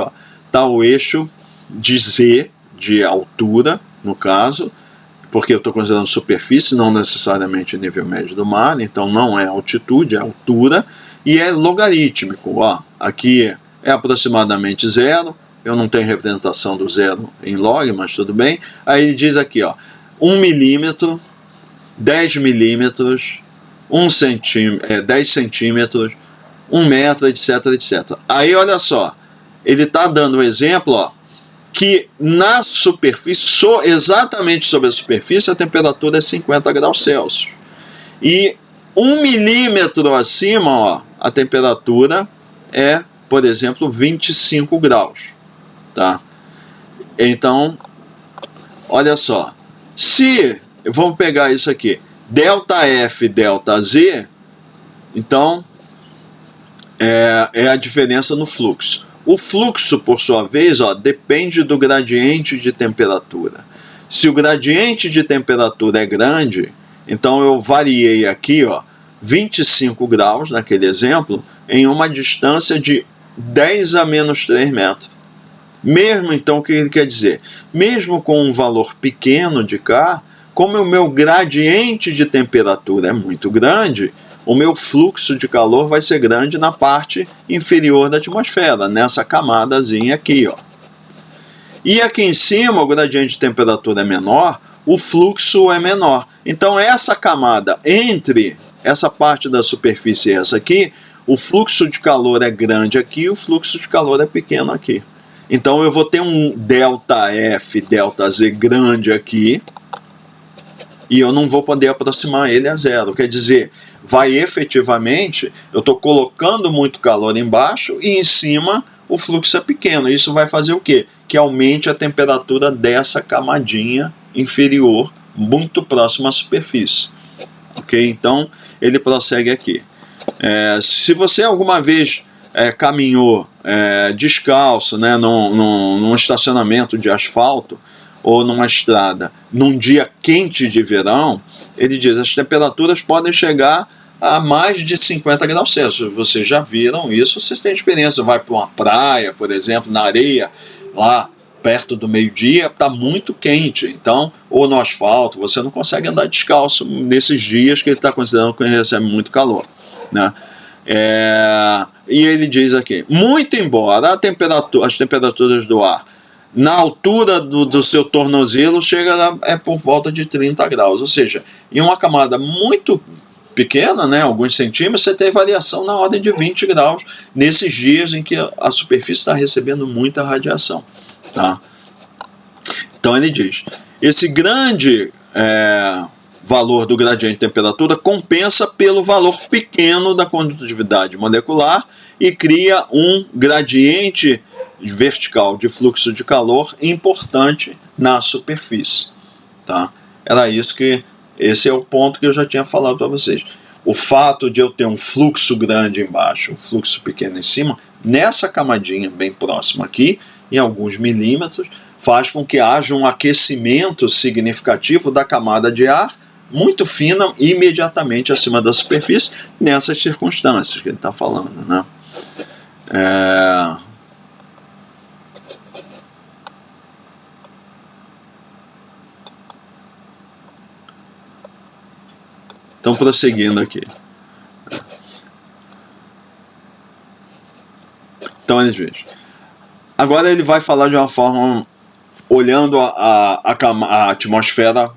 está o eixo de Z, de altura, no caso, porque eu estou considerando superfície, não necessariamente nível médio do mar, então não é altitude, é altura, e é logarítmico. Aqui é aproximadamente zero, eu não tenho representação do zero em log, mas tudo bem. Aí ele diz aqui, 1 milímetro, 10 milímetros, 10 centímetros, 1 metro, etc, etc. Aí, olha só, ele está dando um exemplo, que na superfície, exatamente sobre a superfície, a temperatura é 50 graus Celsius. E 1 milímetro acima, a temperatura é, por exemplo, 25 graus. Tá? Então, olha só, vamos pegar isso aqui, ΔF, ΔZ, então é a diferença no fluxo. O fluxo, por sua vez, depende do gradiente de temperatura. Se o gradiente de temperatura é grande, então eu variei aqui 25 graus, naquele exemplo, em uma distância de 10 a menos 3 metros. Mesmo, então, o que ele quer dizer? Mesmo com um valor pequeno de K, como o meu gradiente de temperatura é muito grande, o meu fluxo de calor vai ser grande na parte inferior da atmosfera, nessa camadazinha aqui. E aqui em cima, o gradiente de temperatura é menor, o fluxo é menor. Então, essa camada entre essa parte da superfície e essa aqui, o fluxo de calor é grande aqui e o fluxo de calor é pequeno aqui. Então, eu vou ter um ΔF, ΔZ grande aqui, e eu não vou poder aproximar ele a zero. Quer dizer, efetivamente, eu estou colocando muito calor embaixo e em cima o fluxo é pequeno. Isso vai fazer o quê? Que aumente a temperatura dessa camadinha inferior, muito próxima à superfície. Ok? Então, ele prossegue aqui. Se você alguma vez caminhou descalço, né, num estacionamento de asfalto, ou numa estrada, num dia quente de verão, ele diz, as temperaturas podem chegar a mais de 50 graus Celsius. Vocês já viram isso, vocês têm experiência. Vai para uma praia, por exemplo, na areia, lá perto do meio-dia, está muito quente. Então, ou no asfalto, você não consegue andar descalço nesses dias que ele está considerando que ele recebe muito calor, né? E ele diz aqui, muito embora as temperaturas do ar na altura do seu tornozelo chega por volta de 30 graus, ou seja, em uma camada muito pequena, né, alguns centímetros, você tem variação na ordem de 20 graus nesses dias em que a superfície está recebendo muita radiação. Tá? Então ele diz, esse grande valor do gradiente de temperatura compensa pelo valor pequeno da condutividade molecular e cria um gradiente vertical de fluxo de calor importante na superfície. Tá? Era isso esse é o ponto que eu já tinha falado para vocês. O fato de eu ter um fluxo grande embaixo, um fluxo pequeno em cima, nessa camadinha bem próxima aqui, em alguns milímetros, faz com que haja um aquecimento significativo da camada de ar, muito fina, imediatamente acima da superfície, nessas circunstâncias que ele está falando, né? Então, prosseguindo aqui. Então, eles vejam. Agora ele vai falar de uma forma, olhando a atmosfera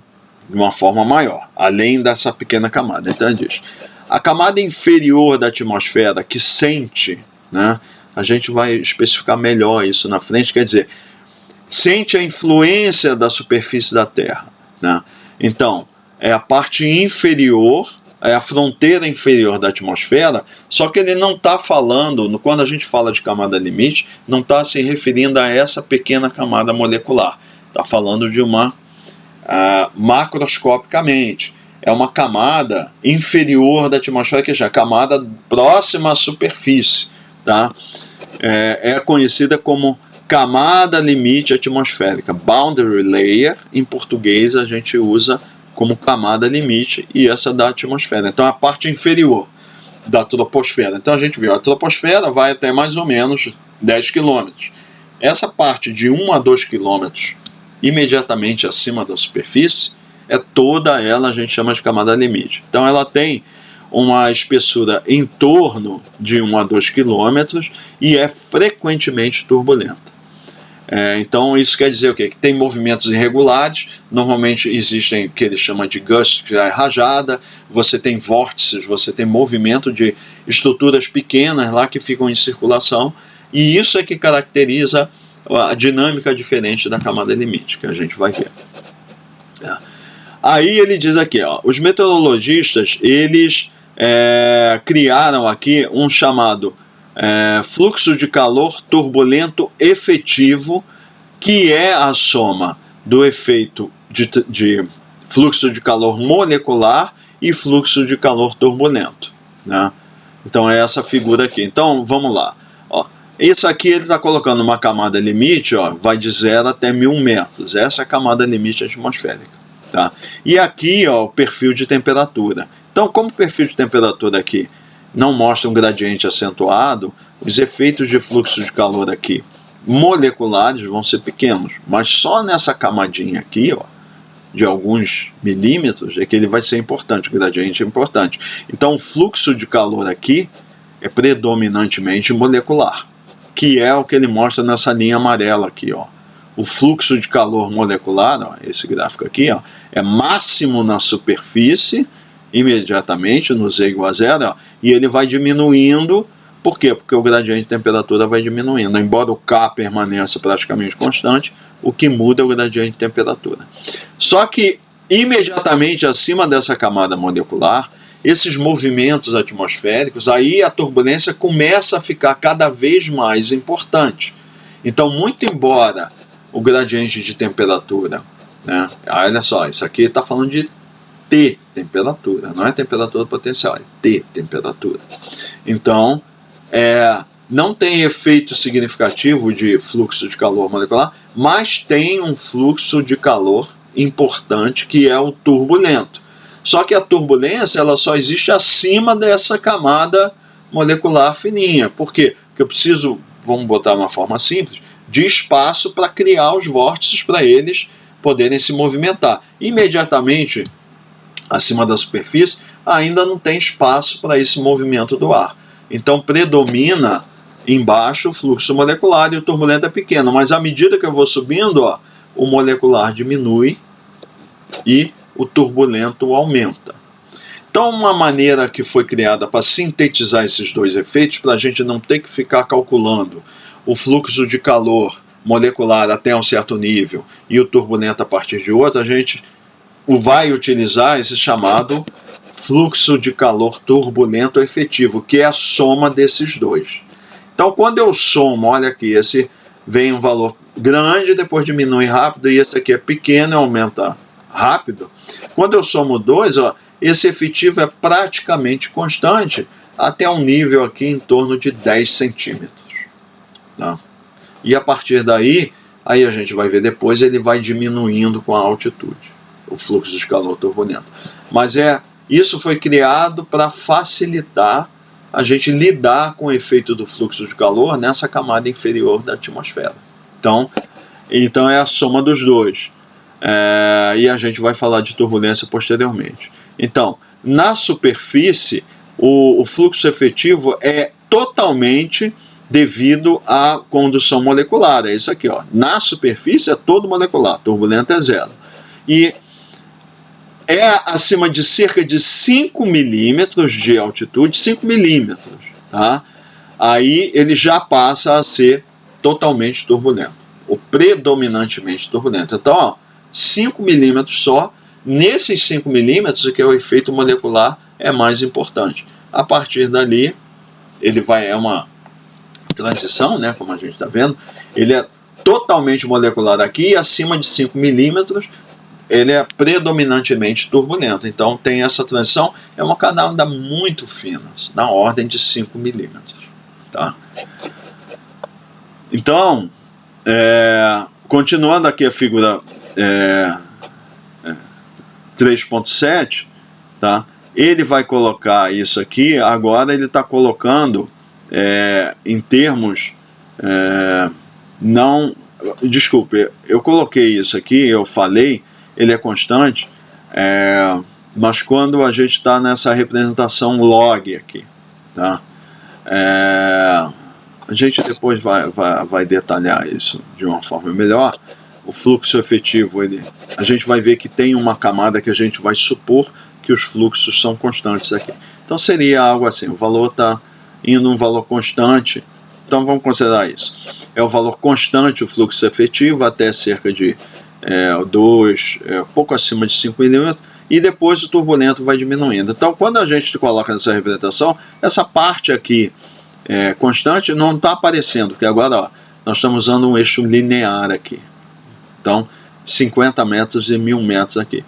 de uma forma maior, além dessa pequena camada. Então, ele diz, a camada inferior da atmosfera que sente, né, a gente vai especificar melhor isso na frente, quer dizer, sente a influência da superfície da Terra, né? Então, é a parte inferior, é a fronteira inferior da atmosfera, só que ele não está falando, quando a gente fala de camada limite, não está se referindo a essa pequena camada molecular. Está falando de uma, macroscopicamente, é uma camada inferior da atmosfera, que é a camada próxima à superfície. Tá? É conhecida como camada limite atmosférica, boundary layer, em português a gente usa como camada limite, e essa da atmosfera. Então, a parte inferior da troposfera. Então, a gente viu, a troposfera vai até mais ou menos 10 km. Essa parte de 1 a 2 km, imediatamente acima da superfície, toda ela a gente chama de camada limite. Então, ela tem uma espessura em torno de 1 a 2 km e é frequentemente turbulenta. Então isso quer dizer o quê? Que tem movimentos irregulares, normalmente existem o que ele chama de gust, que é rajada, você tem vórtices, você tem movimento de estruturas pequenas lá que ficam em circulação, e isso é que caracteriza a dinâmica diferente da camada limite, que a gente vai ver. Aí ele diz aqui, ó, os meteorologistas, eles criaram aqui um chamado fluxo de calor turbulento efetivo, que é a soma do efeito de fluxo de calor molecular e fluxo de calor turbulento, né? Então é essa figura aqui. Então vamos lá. Ó, isso aqui ele está colocando uma camada limite, ó, vai de 0 até 1000 metros. Essa é a camada limite atmosférica. Tá? E aqui, ó, o perfil de temperatura. Então, como o perfil de temperatura aqui não mostra um gradiente acentuado, os efeitos de fluxo de calor aqui moleculares vão ser pequenos, mas só nessa camadinha aqui, ó, de alguns milímetros, é que ele vai ser importante, o gradiente é importante. Então o fluxo de calor aqui é predominantemente molecular, que é o que ele mostra nessa linha amarela aqui, ó. O fluxo de calor molecular, ó, esse gráfico aqui, ó, é máximo na superfície, imediatamente no Z igual a 0, ó, e ele vai diminuindo. Por quê? Porque o gradiente de temperatura vai diminuindo. Embora o K permaneça praticamente constante, o que muda é o gradiente de temperatura. Só que imediatamente acima dessa camada molecular, esses movimentos atmosféricos, aí a turbulência começa a ficar cada vez mais importante. Então, muito embora o gradiente de temperatura, né, olha só, isso aqui está falando de T temperatura, não é temperatura potencial, é T temperatura. Então, não tem efeito significativo de fluxo de calor molecular, mas tem um fluxo de calor importante, que é o turbulento. Só que a turbulência, ela só existe acima dessa camada molecular fininha. Por quê? Porque eu preciso, vamos botar uma forma simples, de espaço para criar os vórtices para eles poderem se movimentar. Imediatamente acima da superfície, ainda não tem espaço para esse movimento do ar. Então predomina embaixo o fluxo molecular e o turbulento é pequeno. Mas à medida que eu vou subindo, ó, o molecular diminui e o turbulento aumenta. Então, uma maneira que foi criada para sintetizar esses dois efeitos, para a gente não ter que ficar calculando o fluxo de calor molecular até um certo nível e o turbulento a partir de outro, a gente vai utilizar esse chamado fluxo de calor turbulento efetivo, que é a soma desses dois. Então, quando eu somo, olha aqui, esse vem um valor grande, depois diminui rápido, e esse aqui é pequeno e aumenta rápido. Quando eu somo dois, ó, esse efetivo é praticamente constante, até um nível aqui em torno de 10 centímetros. Tá? E a partir daí, aí a gente vai ver depois, ele vai diminuindo com a altitude, o fluxo de calor turbulento. Mas isso foi criado para facilitar a gente lidar com o efeito do fluxo de calor nessa camada inferior da atmosfera. Então é a soma dos dois. E a gente vai falar de turbulência posteriormente. Então, na superfície, o fluxo efetivo é totalmente devido à condução molecular. É isso aqui, ó. Na superfície é todo molecular, turbulento é zero. E é acima de cerca de 5 milímetros de altitude, 5 milímetros, tá? Aí ele já passa a ser totalmente turbulento, ou predominantemente turbulento. Então, ó, 5 milímetros só, nesses 5 milímetros é que o efeito molecular é mais importante. A partir dali, ele é uma transição, né, como a gente está vendo, ele é totalmente molecular aqui, e acima de 5 milímetros, ele é predominantemente turbulento. Então tem essa transição, é uma camada muito fina, na ordem de 5 milímetros. Tá? Então, continuando aqui a figura 3.7, tá? Ele vai colocar isso aqui, agora ele está colocando em termos não... Desculpe, eu coloquei isso aqui, eu falei, ele é constante, mas quando a gente está nessa representação log aqui, tá? A gente depois vai detalhar isso de uma forma melhor. O fluxo efetivo, a gente vai ver que tem uma camada que a gente vai supor que os fluxos são constantes aqui. Então seria algo assim, o valor está indo um valor constante, então vamos considerar isso. É o valor constante, o fluxo efetivo, até cerca de pouco acima de 5 milímetros, e depois o turbulento vai diminuindo. Então, quando a gente coloca nessa representação, essa parte aqui constante não está aparecendo, porque agora ó, nós estamos usando um eixo linear aqui. Então, 50 metros e 1000 metros aqui.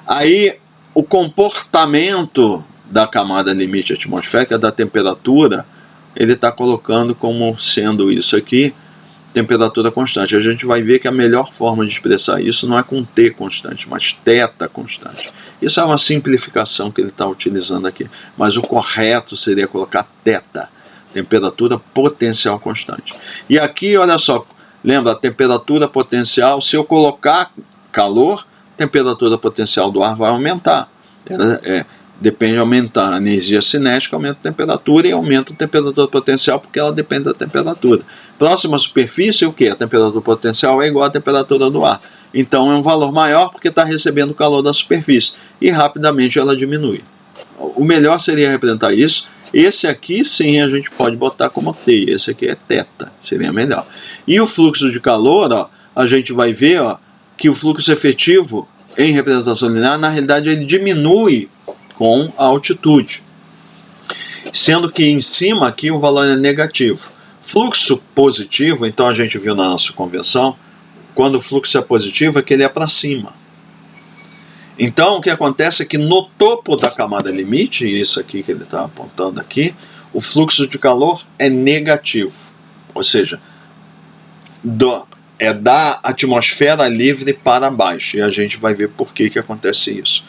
Aí, o comportamento da camada limite atmosférica, da temperatura, ele está colocando como sendo isso aqui, temperatura constante. A gente vai ver que a melhor forma de expressar isso não é com T constante, mas θ constante. Isso é uma simplificação que ele está utilizando aqui, mas o correto seria colocar θ, temperatura potencial constante. E aqui, olha só, lembra, a temperatura potencial, se eu colocar calor, a temperatura potencial do ar vai aumentar. Depende de aumentar a energia cinética, aumenta a temperatura e aumenta a temperatura potencial, porque ela depende da temperatura. Próxima à superfície, o que? A temperatura potencial é igual à temperatura do ar. Então é um valor maior porque está recebendo o calor da superfície. E rapidamente ela diminui. O melhor seria representar isso. Esse aqui sim a gente pode botar como T. Esse aqui é θ, seria melhor. E o fluxo de calor, ó, a gente vai ver ó, que o fluxo efetivo em representação linear, na realidade ele diminui com a altitude, sendo que em cima aqui o valor é negativo. Fluxo positivo, então a gente viu na nossa convenção, quando o fluxo é positivo é que ele é para cima. Então o que acontece é que no topo da camada limite, isso aqui que ele está apontando aqui, o fluxo de calor é negativo, ou seja, da atmosfera livre para baixo, e a gente vai ver por que acontece isso.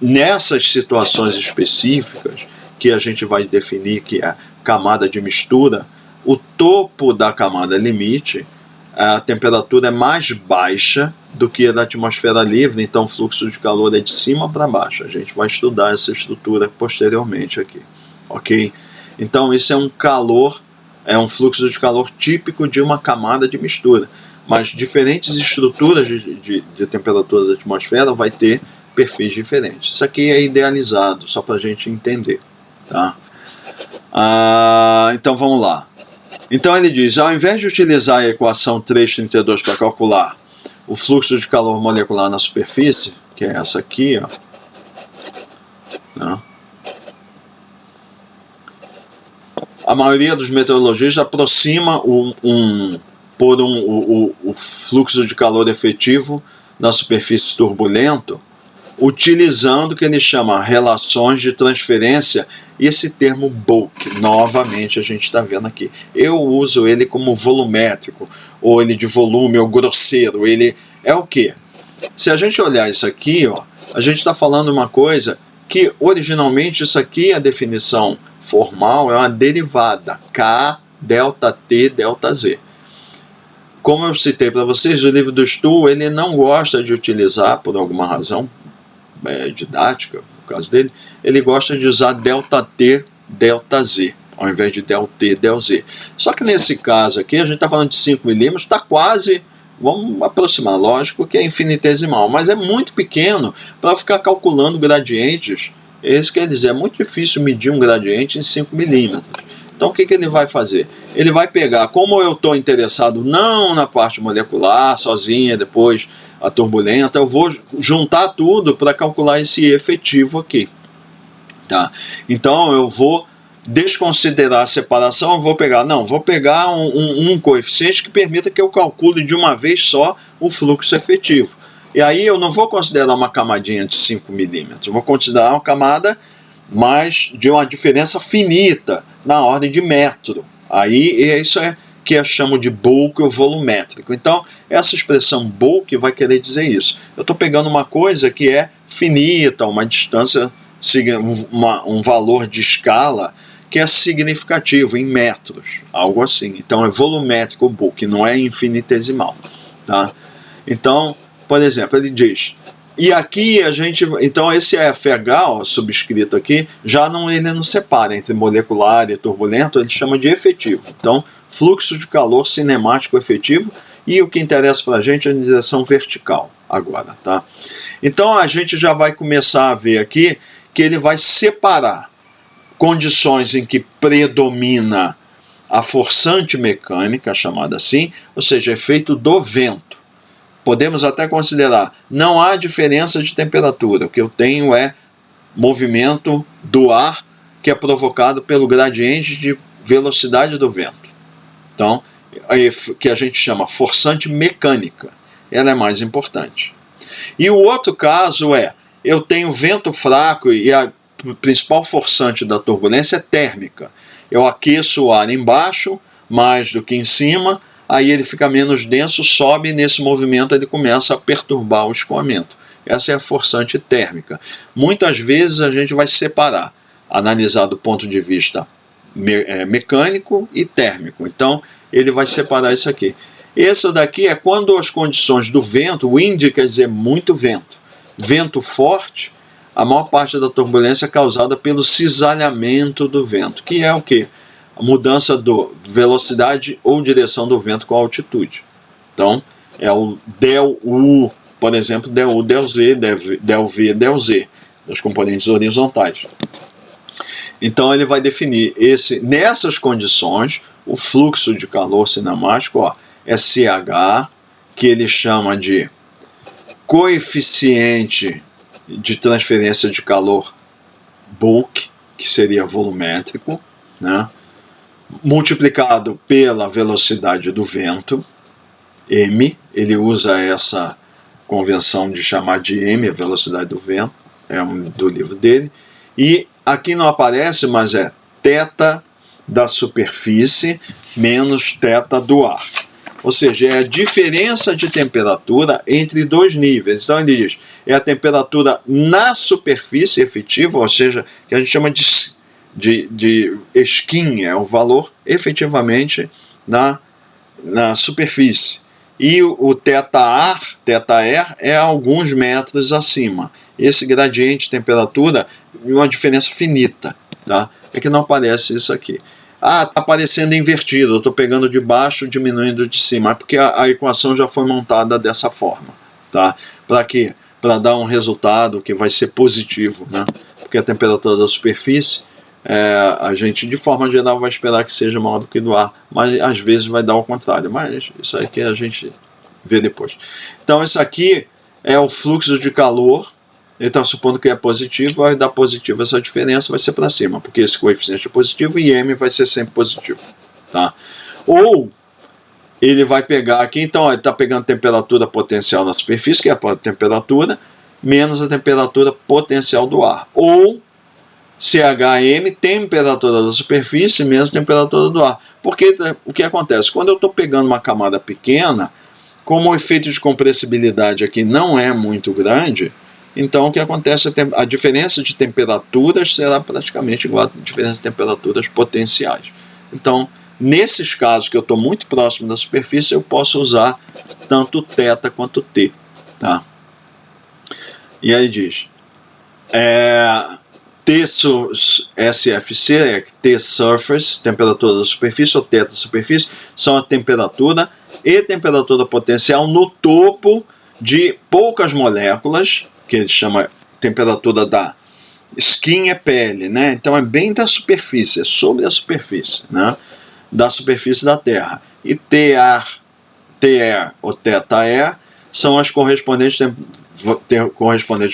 Nessas situações específicas, que a gente vai definir que é a camada de mistura, o topo da camada limite, a temperatura é mais baixa do que a da atmosfera livre, então o fluxo de calor é de cima para baixo. A gente vai estudar essa estrutura posteriormente aqui, ok? Então isso é um calor, é um fluxo de calor típico de uma camada de mistura, mas diferentes estruturas de temperatura da atmosfera vai ter perfis diferentes. Isso aqui é idealizado, só para a gente entender. Tá? Então vamos lá. Então ele diz, ao invés de utilizar a equação 3.32 para calcular o fluxo de calor molecular na superfície, que é essa aqui, ó, né? A maioria dos meteorologistas aproxima o fluxo de calor efetivo na superfície turbulento, utilizando o que ele chama relações de transferência, e esse termo bulk, novamente a gente está vendo aqui. Eu uso ele como volumétrico, ou ele de volume, ou grosseiro. Ele é o quê? Se a gente olhar isso aqui, ó, a gente está falando uma coisa que originalmente isso aqui, a definição formal, é uma derivada, K, delta T, delta Z. Como eu citei para vocês, o livro do Stuhl, ele não gosta de utilizar, por alguma razão didática, no caso dele, ele gosta de usar delta T, delta Z, ao invés de delta T, delta Z. Só que nesse caso aqui, a gente está falando de 5 milímetros, está quase, vamos aproximar, lógico que é infinitesimal, mas é muito pequeno para ficar calculando gradientes. Isso quer dizer, é muito difícil medir um gradiente em 5 milímetros. Então o que ele vai fazer? Ele vai pegar, como eu estou interessado não na parte molecular, sozinha, depois a turbulenta, eu vou juntar tudo para calcular esse efetivo aqui. Tá? Então eu vou desconsiderar a separação, vou pegar um coeficiente que permita que eu calcule de uma vez só o fluxo efetivo. E aí eu não vou considerar uma camadinha de 5 milímetros, eu vou considerar uma camada mais de uma diferença finita, na ordem de metro. Aí isso é que eu chamo de bulk ou volumétrico. Então, essa expressão bulk vai querer dizer isso. Eu estou pegando uma coisa que é finita, uma distância, um valor de escala que é significativo em metros, algo assim. Então, é volumétrico o bulk, não é infinitesimal. Tá? Então, por exemplo, ele diz... E aqui a gente, então esse FH, ó, subscrito aqui, ele não separa entre molecular e turbulento, ele chama de efetivo. Então, fluxo de calor cinemático efetivo, e o que interessa para a gente é a direção vertical agora, tá? Então a gente já vai começar a ver aqui que ele vai separar condições em que predomina a forçante mecânica, chamada assim, ou seja, efeito do vento. Podemos até considerar, não há diferença de temperatura, o que eu tenho é movimento do ar que é provocado pelo gradiente de velocidade do vento. Então, que a gente chama forçante mecânica, ela é mais importante. E o outro caso é, eu tenho vento fraco e a principal forçante da turbulência é térmica. Eu aqueço o ar embaixo, mais do que em cima, aí ele fica menos denso, sobe e nesse movimento ele começa a perturbar o escoamento. Essa é a forçante térmica. Muitas vezes a gente vai separar, analisar do ponto de vista mecânico e térmico. Então ele vai separar isso aqui. Essa daqui é quando as condições do vento, wind quer dizer muito vento. Vento forte, a maior parte da turbulência é causada pelo cisalhamento do vento, que é o quê? A mudança de velocidade ou direção do vento com a altitude. Então, é o del U, por exemplo, del U, del Z, del V, del Z, das componentes horizontais. Então, ele vai definir nessas condições, o fluxo de calor cinemático, ó, é CH, que ele chama de coeficiente de transferência de calor bulk, que seria volumétrico, né? Multiplicado pela velocidade do vento, m, ele usa essa convenção de chamar de m, a velocidade do vento, é do livro dele, e aqui não aparece, mas é θ da superfície menos θ do ar. Ou seja, é a diferença de temperatura entre dois níveis. Então ele diz, é a temperatura na superfície efetiva, ou seja, que a gente chama de skin, é o valor efetivamente na superfície. E o θr é alguns metros acima. Esse gradiente de temperatura é uma diferença finita, tá? É que não aparece isso aqui. Ah, está aparecendo invertido, eu estou pegando de baixo, diminuindo de cima, é porque a equação já foi montada dessa forma, tá? Para quê? Para dar um resultado que vai ser positivo, né? Porque a temperatura da superfície, a gente de forma geral vai esperar que seja maior do que do ar, mas às vezes vai dar o contrário, mas isso aí que a gente vê depois. Então isso aqui é o fluxo de calor. Ele está supondo que é positivo, vai dar positivo essa diferença, vai ser para cima, porque esse coeficiente é positivo e M vai ser sempre positivo. Tá? Ou ele vai pegar aqui, então ele está pegando temperatura potencial na superfície, que é a temperatura, menos a temperatura potencial do ar. Ou CHM, temperatura da superfície, menos temperatura do ar. Porque o que acontece? Quando eu estou pegando uma camada pequena, como o efeito de compressibilidade aqui não é muito grande, então o que acontece? A diferença de temperaturas será praticamente igual à diferença de temperaturas potenciais. Então, nesses casos que eu estou muito próximo da superfície, eu posso usar tanto θ quanto T. Tá? E aí diz, SFC é T surface, temperatura da superfície, ou θ da superfície, são a temperatura e temperatura potencial no topo de poucas moléculas, que ele chama temperatura da skin, é pele, né? Então é bem da superfície, é sobre a superfície, né? Da superfície da Terra. E TR ou θE são as correspondentes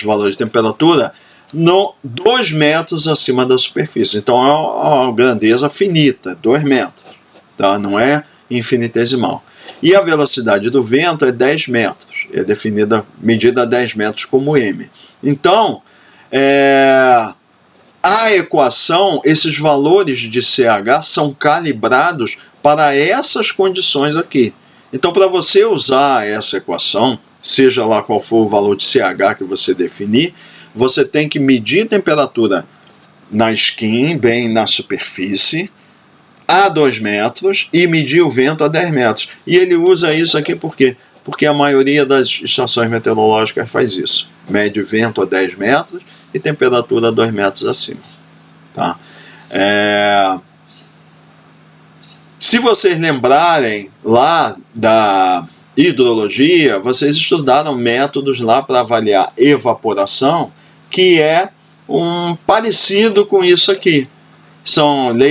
valores de temperatura no 2 metros acima da superfície. Então é uma grandeza finita, 2 metros, tá? Não é infinitesimal. E a velocidade do vento é 10 metros, é medida a 10 metros como m. Então, a equação, esses valores de CH são calibrados para essas condições aqui. Então, para você usar essa equação, seja lá qual for o valor de CH que você definir, você tem que medir temperatura na skin, bem na superfície, a 2 metros e medir o vento a 10 metros. E ele usa isso aqui por quê? Porque a maioria das estações meteorológicas faz isso. Mede vento a 10 metros e temperatura a 2 metros acima. Tá? Se vocês lembrarem lá da hidrologia, vocês estudaram métodos lá para avaliar evaporação, que é parecido com isso aqui.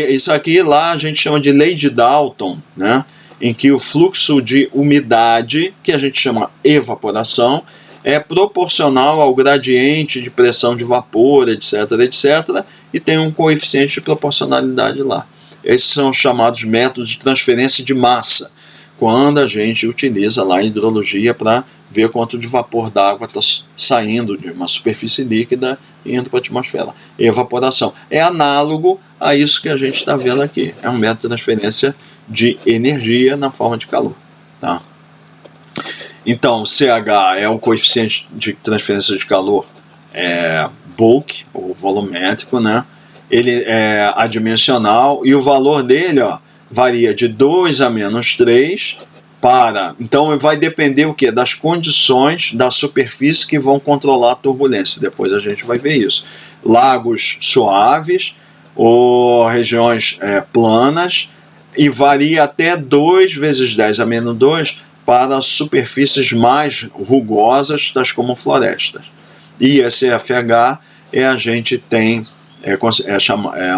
Isso aqui lá a gente chama de lei de Dalton, né? Em que o fluxo de umidade, que a gente chama evaporação, é proporcional ao gradiente de pressão de vapor, etc, etc, e tem um coeficiente de proporcionalidade lá. Esses são chamados métodos de transferência de massa, quando a gente utiliza lá a hidrologia para ver quanto de vapor d'água está saindo de uma superfície líquida e indo para a atmosfera. Evaporação é análogo a isso que a gente está vendo aqui. É um método de transferência de energia na forma de calor. Tá? Então, CH é o coeficiente de transferência de calor bulk, ou volumétrico, né? Ele é adimensional e o valor dele, varia de 2 a menos 3 então vai depender o quê? Das condições da superfície que vão controlar a turbulência. Depois a gente vai ver isso. Lagos suaves ou regiões planas, e varia até 2 vezes 10 a menos 2 para superfícies mais rugosas, tais como florestas. E esse FH a gente tem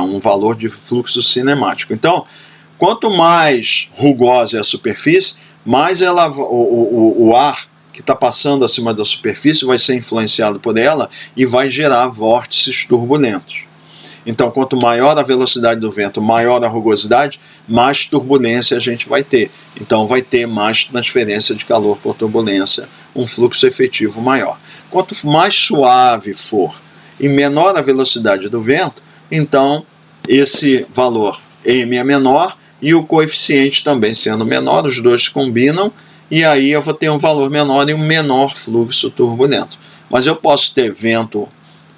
um valor de fluxo cinemático. Então, quanto mais rugosa é a superfície, mais o ar que está passando acima da superfície vai ser influenciado por ela e vai gerar vórtices turbulentos. Então, quanto maior a velocidade do vento, maior a rugosidade, mais turbulência a gente vai ter. Então, vai ter mais transferência de calor por turbulência, um fluxo efetivo maior. Quanto mais suave for e menor a velocidade do vento, então esse valor m é menor e o coeficiente também sendo menor, os dois combinam, e aí eu vou ter um valor menor e um menor fluxo turbulento. Mas eu posso ter vento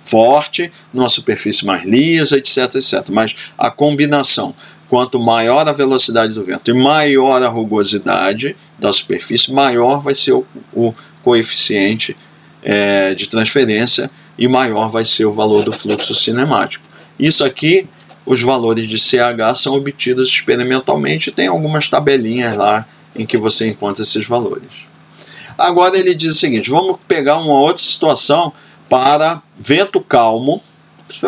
forte, numa superfície mais lisa, etc, etc. Mas a combinação, quanto maior a velocidade do vento e maior a rugosidade da superfície, maior vai ser o coeficiente de transferência e maior vai ser o valor do fluxo cinemático. Isso aqui, os valores de CH são obtidos experimentalmente, tem algumas tabelinhas lá em que você encontra esses valores. Agora ele diz o seguinte, vamos pegar uma outra situação para vento calmo,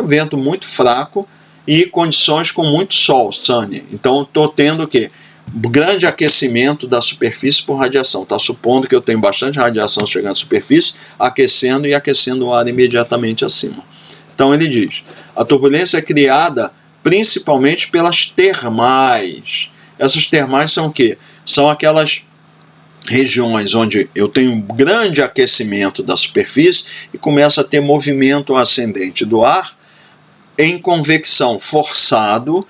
vento muito fraco e condições com muito sol, sunny. Então estou tendo o quê? grande aquecimento da superfície por radiação. Está supondo que eu tenho bastante radiação chegando à superfície, aquecendo e aquecendo o ar imediatamente acima. Então ele diz, a turbulência é criada principalmente pelas termais. Essas termais são o quê? São aquelas regiões onde eu tenho um grande aquecimento da superfície e começa a ter movimento ascendente do ar em convecção, forçado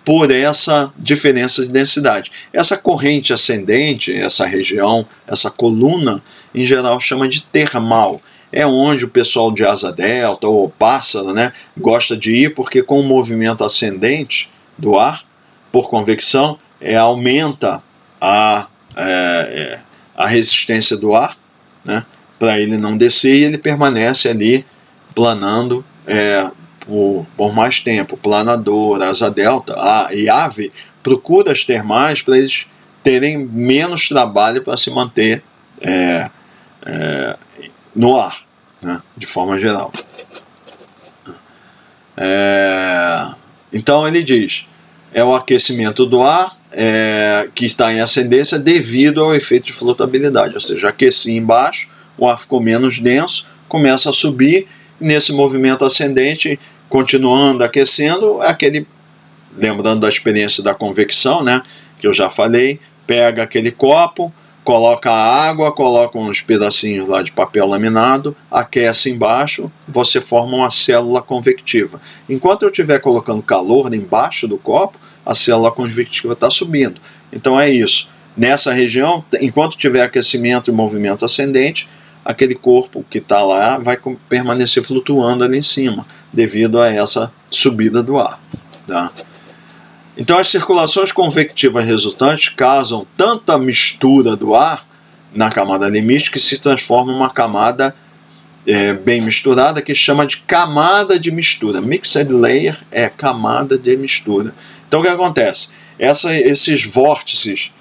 por essa diferença de densidade. Essa corrente ascendente, essa região, essa coluna, em geral chama de termal. É onde o pessoal de asa delta ou pássaro, né, gosta de ir, porque com o movimento ascendente do ar, por convecção, aumenta a resistência do ar, né, para ele não descer, e ele permanece ali planando por mais tempo. Planador, asa delta e ave procura as termais para eles terem menos trabalho para se manter no ar, né, de forma geral. Então ele diz, é o aquecimento do ar que está em ascendência devido ao efeito de flutuabilidade, ou seja, aqueci embaixo, o ar ficou menos denso, começa a subir, nesse movimento ascendente, continuando aquecendo, lembrando da experiência da convecção, né, que eu já falei, pega aquele copo, coloca a água, coloca uns pedacinhos lá de papel laminado, aquece embaixo, você forma uma célula convectiva. Enquanto eu estiver colocando calor embaixo do copo, a célula convectiva está subindo. Então é isso. Nessa região, enquanto tiver aquecimento e movimento ascendente, aquele corpo que está lá vai permanecer flutuando ali em cima, devido a essa subida do ar. Tá? Então as circulações convectivas resultantes causam tanta mistura do ar na camada limite que se transforma em uma camada bem misturada, que chama de camada de mistura. Mixed layer é camada de mistura. Então o que acontece? Esses vórtices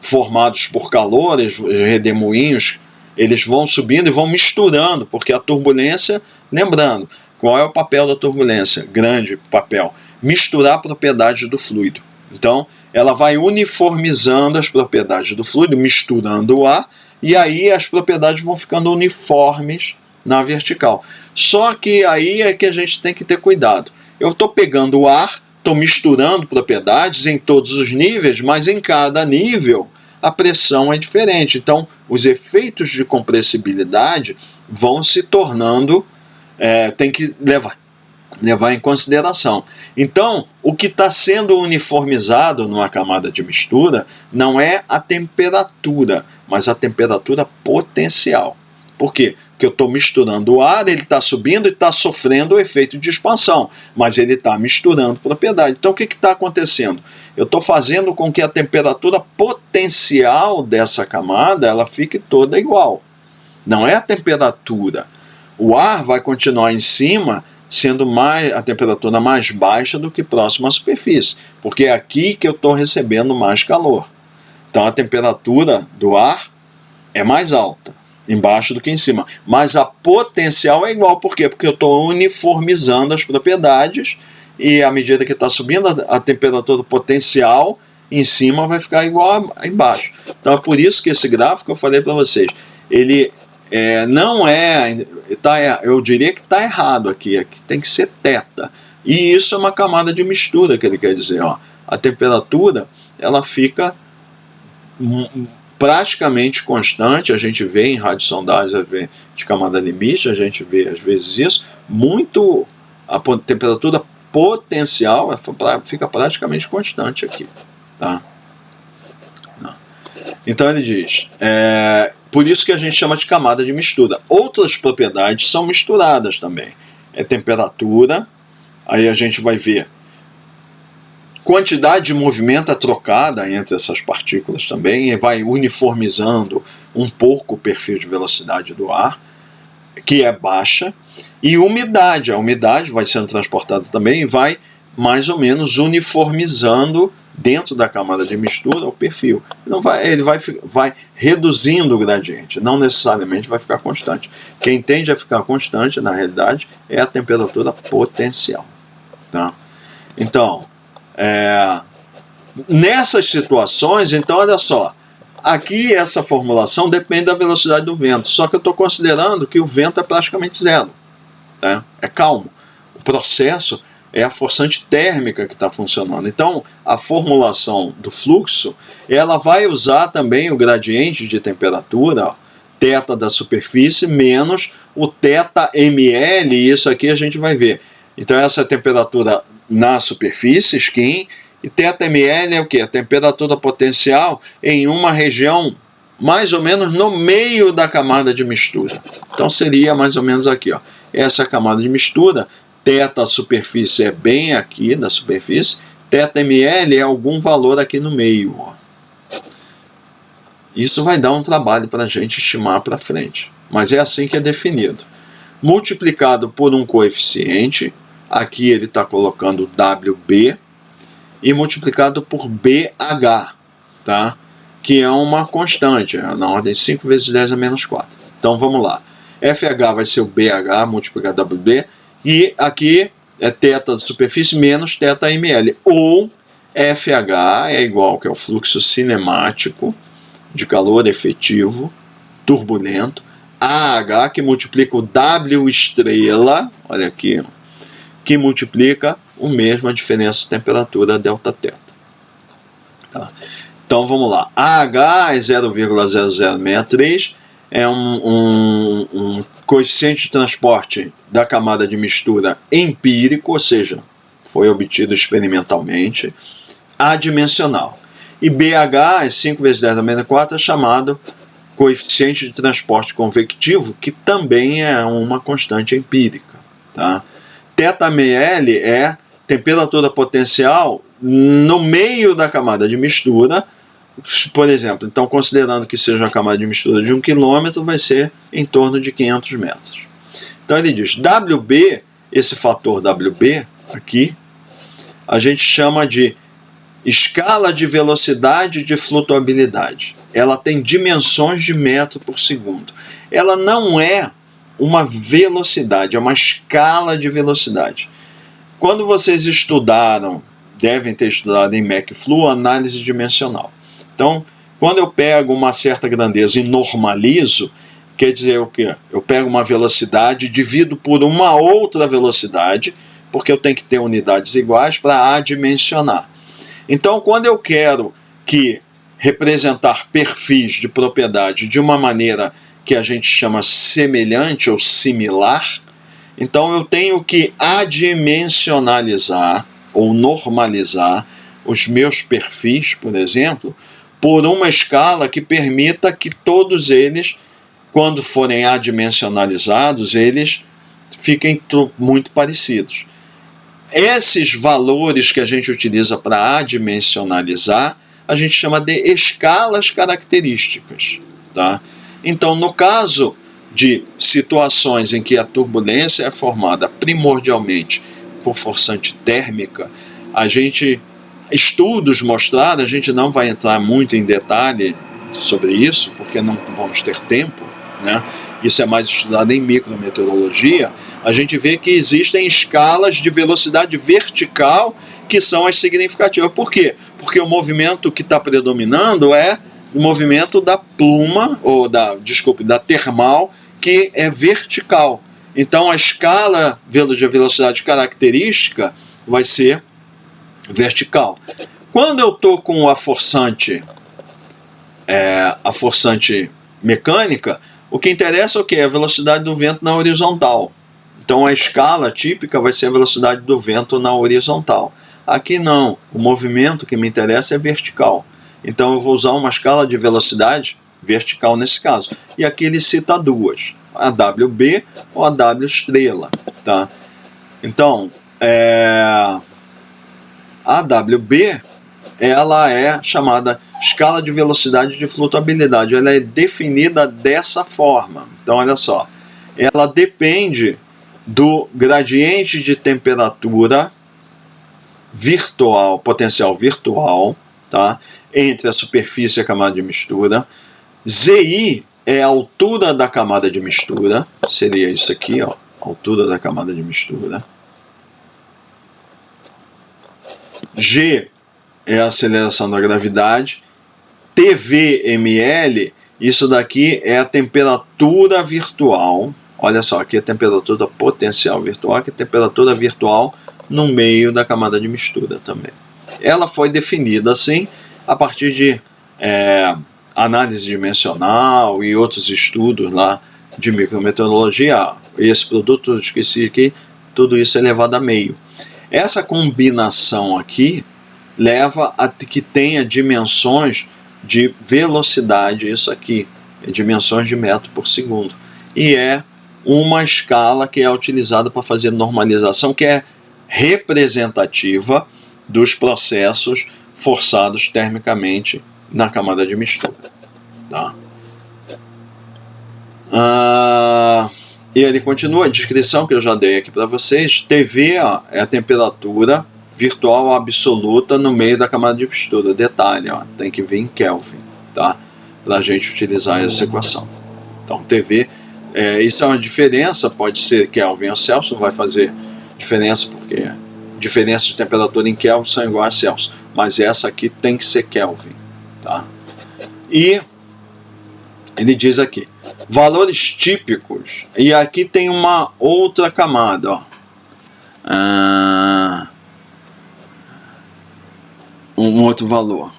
formados por calor, os redemoinhos, eles vão subindo e vão misturando, porque a turbulência, lembrando, qual é o papel da turbulência? Grande papel. Misturar propriedades do fluido. Então, ela vai uniformizando as propriedades do fluido, misturando o ar, e aí as propriedades vão ficando uniformes na vertical. Só que aí é que a gente tem que ter cuidado. Eu estou pegando o ar, estou misturando propriedades em todos os níveis, mas em cada nível a pressão é diferente. Então, os efeitos de compressibilidade vão se tornando, tem que levar em consideração. Então, o que está sendo uniformizado numa camada de mistura não é a temperatura, mas a temperatura potencial. Por quê? Porque eu estou misturando o ar, ele está subindo e está sofrendo o efeito de expansão, mas ele está misturando propriedade. Então, o que está acontecendo? Eu estou fazendo com que a temperatura potencial dessa camada ela fique toda igual. Não é a temperatura. O ar vai continuar em cima, sendo a temperatura mais baixa do que próximo à superfície, porque é aqui que eu estou recebendo mais calor. Então a temperatura do ar é mais alta embaixo do que em cima, mas a potencial é igual. Por quê? Porque eu estou uniformizando as propriedades e à medida que está subindo a temperatura potencial em cima vai ficar igual a embaixo. Então é por isso que esse gráfico eu falei para vocês, ele não eu diria que está errado aqui tem que ser θ. E isso é uma camada de mistura que ele quer dizer. Ó. A temperatura ela fica praticamente constante, a gente vê em radiosondagens de camada limite, a gente vê às vezes isso, a temperatura potencial fica praticamente constante aqui. Tá? Então ele diz, por isso que a gente chama de camada de mistura. Outras propriedades são misturadas também. Temperatura, aí a gente vai ver quantidade de movimento é trocada entre essas partículas também, e vai uniformizando um pouco o perfil de velocidade do ar, que é baixa, e umidade. A umidade vai sendo transportada também e vai mais ou menos uniformizando dentro da camada de mistura o perfil. Ele vai reduzindo o gradiente, não necessariamente vai ficar constante. Quem tende a ficar constante, na realidade, é a temperatura potencial. Tá? Então, Nessas situações, então, olha só, aqui essa formulação depende da velocidade do vento, só que eu estou considerando que o vento é praticamente zero, tá? É calmo. O processo é a forçante térmica que está funcionando. Então, a formulação do fluxo, ela vai usar também o gradiente de temperatura, θ da superfície, menos o θml, e isso aqui a gente vai ver. Então, essa é a temperatura na superfície, skin, e θml é o que? A temperatura potencial em uma região mais ou menos no meio da camada de mistura. Então, seria mais ou menos aqui, ó. Essa é a camada de mistura, θ superfície é bem aqui na superfície, θml é algum valor aqui no meio, ó. Isso vai dar um trabalho para a gente estimar para frente, mas é assim que é definido. Multiplicado por um coeficiente, aqui ele está colocando WB, e multiplicado por BH, tá? Que é uma constante, na ordem 5 vezes 10 a menos 4. Então vamos lá. FH vai ser o BH multiplicado por WB, e aqui é θ da superfície menos θml, ou FH é igual que é o fluxo cinemático de calor efetivo, turbulento, AH que multiplica o W estrela, olha aqui, que multiplica o mesmo a diferença de temperatura ΔT. Tá? Então vamos lá, AH é 0,0063, é um coeficiente de transporte da camada de mistura empírico, ou seja, foi obtido experimentalmente, adimensional. E BH é 5 vezes 10 a menos 4, é chamado coeficiente de transporte convectivo, que também é uma constante empírica. Tá? θml é temperatura potencial no meio da camada de mistura, por exemplo. Então, considerando que seja uma camada de mistura de 1 km, vai ser em torno de 500 metros. Então, ele diz, WB, esse fator WB, aqui, a gente chama de escala de velocidade de flutuabilidade. Ela tem dimensões de metro por segundo. Ela não é uma velocidade, é uma escala de velocidade. Quando vocês estudaram, devem ter estudado em McFlu, análise dimensional. Então, quando eu pego uma certa grandeza e normalizo, quer dizer o quê? Eu pego uma velocidade, divido por uma outra velocidade, porque eu tenho que ter unidades iguais para adimensionar. Então, quando eu quero representar perfis de propriedade de uma maneira que a gente chama semelhante ou similar, então eu tenho que adimensionalizar ou normalizar os meus perfis, por exemplo, por uma escala que permita que todos eles, quando forem adimensionalizados, eles fiquem muito parecidos. Esses valores que a gente utiliza para adimensionalizar, a gente chama de escalas características. Tá? Então, no caso de situações em que a turbulência é formada primordialmente por forçante térmica, estudos mostraram, a gente não vai entrar muito em detalhe sobre isso, porque não vamos ter tempo, né? Isso é mais estudado em micrometeorologia. A gente vê que existem escalas de velocidade vertical que são as significativas. Por quê? Porque o movimento que está predominando é o movimento da pluma, ou da termal, que é vertical. Então a escala de velocidade característica vai ser vertical. Quando eu estou com a forçante mecânica, o que interessa é o quê? A velocidade do vento na horizontal. Então a escala típica vai ser a velocidade do vento na horizontal. Aqui não, o movimento que me interessa é vertical. Então eu vou usar uma escala de velocidade vertical nesse caso. E aqui ele cita duas, a WB ou a W estrela. Tá? Então, a WB, ela é chamada escala de velocidade de flutuabilidade. Ela é definida dessa forma. Então, olha só. Ela depende do gradiente de temperatura virtual, potencial virtual, tá? Entre a superfície e a camada de mistura. ZI é a altura da camada de mistura. Seria isso aqui, ó, altura da camada de mistura. G é a aceleração da gravidade. TVml, isso daqui é a temperatura virtual. Olha só, aqui é a temperatura potencial virtual, aqui é a temperatura virtual no meio da camada de mistura também. Ela foi definida assim a partir de análise dimensional e outros estudos lá de micrometeorologia. Esse produto, eu esqueci aqui, tudo isso é levado a meio. Essa combinação aqui leva a que tenha dimensões de velocidade, isso aqui, dimensões de metro por segundo. E é uma escala que é utilizada para fazer normalização, que é representativa dos processos forçados termicamente na camada de mistura. Tá? E ele continua a descrição que eu já dei aqui para vocês. TV ó, é a temperatura virtual absoluta no meio da camada de mistura. Detalhe, ó, tem que vir em Kelvin, tá? Para a gente utilizar essa equação. Então, TV, isso é uma diferença, pode ser Kelvin ou Celsius, não vai fazer diferença porque diferenças de temperatura em Kelvin são iguais a Celsius, mas essa aqui tem que ser Kelvin, tá? E ele diz aqui, valores típicos, e aqui tem uma outra camada, ó. Um outro valor.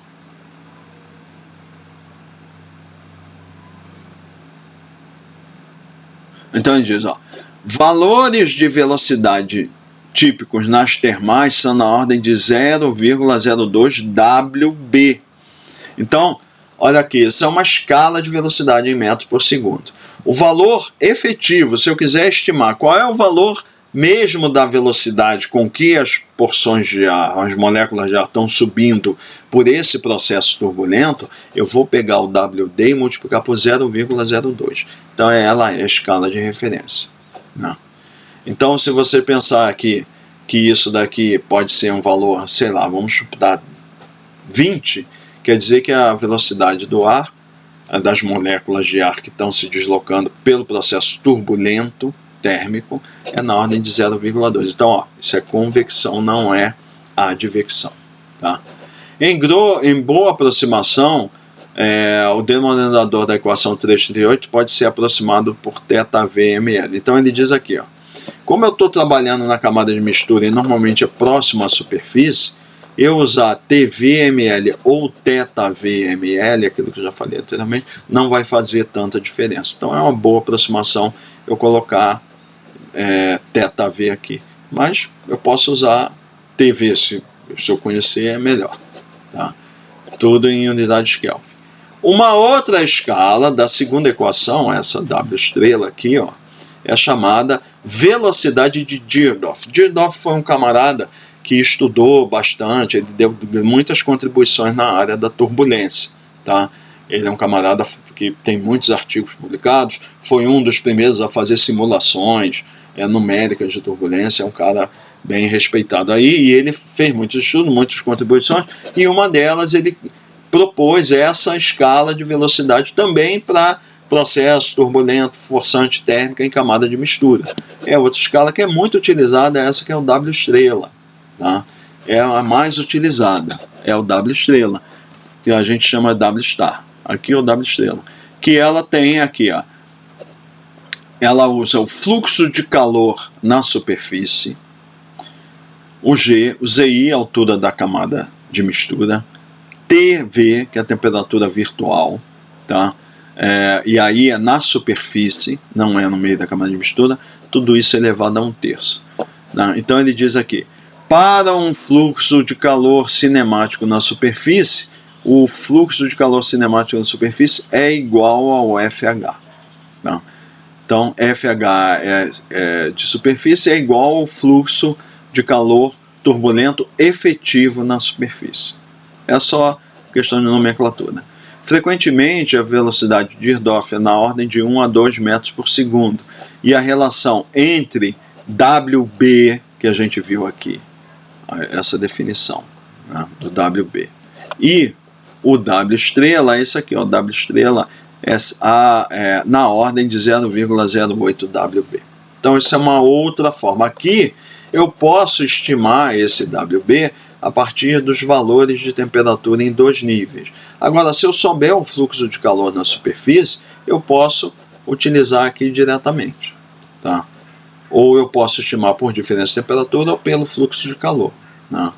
Então ele diz, ó, valores de velocidade típicos nas termais são na ordem de 0,02 WB. Então, olha aqui, isso é uma escala de velocidade em metros por segundo. O valor efetivo, se eu quiser estimar qual é o valor mesmo da velocidade com que as porções de ar, as moléculas de ar estão subindo por esse processo turbulento, eu vou pegar o WD e multiplicar por 0,02. Então ela é a escala de referência, né? Então se você pensar aqui que isso daqui pode ser um valor, sei lá, vamos chutar 20, quer dizer que a velocidade do ar, das moléculas de ar que estão se deslocando pelo processo turbulento térmico, é na ordem de 0,2. Então, ó, isso é convecção, não é advecção. Tá? Em boa aproximação, o denominador da equação 338 pode ser aproximado por ΔVml. Então, ele diz aqui, ó, como eu estou trabalhando na camada de mistura e normalmente é próximo à superfície, eu usar TVml ou ΔVml, aquilo que eu já falei anteriormente, não vai fazer tanta diferença. Então é uma boa aproximação eu colocar ΔV aqui. Mas eu posso usar TV, se eu conhecer é melhor. Tá? Tudo em unidades Kelvin. Uma outra escala da segunda equação, essa W estrela aqui, ó, é chamada velocidade de Dieldorf. Dieldorf foi um camarada que estudou bastante, ele deu muitas contribuições na área da turbulência. Tá? Ele é um camarada que tem muitos artigos publicados, foi um dos primeiros a fazer simulações numéricas de turbulência, é um cara bem respeitado aí, e ele fez muitos estudos, muitas contribuições, e uma delas ele propôs essa escala de velocidade também para processo turbulento, forçante térmica em camada de mistura. É outra escala que é muito utilizada, essa que é o W estrela. Tá? É a mais utilizada, é o W estrela, que a gente chama de W star. Aqui é o W estrela, que ela tem aqui, ó, ela usa o fluxo de calor na superfície, o G, o ZI, a altura da camada de mistura, TV, que é a temperatura virtual, tá? E aí é na superfície, não é no meio da camada de mistura, tudo isso é elevado a 1/3. Tá? Então ele diz aqui, para um fluxo de calor cinemático na superfície, o fluxo de calor cinemático na superfície é igual ao FH. Tá? Então, FH de superfície é igual ao fluxo de calor turbulento efetivo na superfície. É só questão de nomenclatura. Frequentemente, a velocidade de Dieldorf é na ordem de 1 a 2 metros por segundo. E a relação entre WB, que a gente viu aqui, essa definição, né, do WB, e o W estrela, esse aqui, ó, W estrela, na ordem de 0,08 WB. Então, isso é uma outra forma. Aqui, eu posso estimar esse WB a partir dos valores de temperatura em 2 níveis. Agora, se eu souber o fluxo de calor na superfície, eu posso utilizar aqui diretamente, tá? Ou eu posso estimar por diferença de temperatura ou pelo fluxo de calor, né?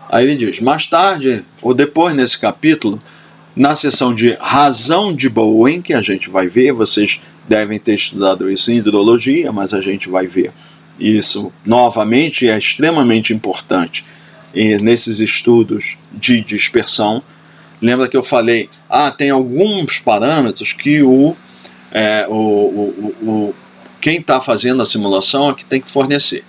Aí ele diz, mais tarde, ou depois nesse capítulo, na seção de razão de Bowen, que a gente vai ver, vocês devem ter estudado isso em hidrologia, mas a gente vai ver isso novamente, é extremamente importante nesses estudos de dispersão. Lembra que eu falei, tem alguns parâmetros que quem está fazendo a simulação é que tem que fornecer.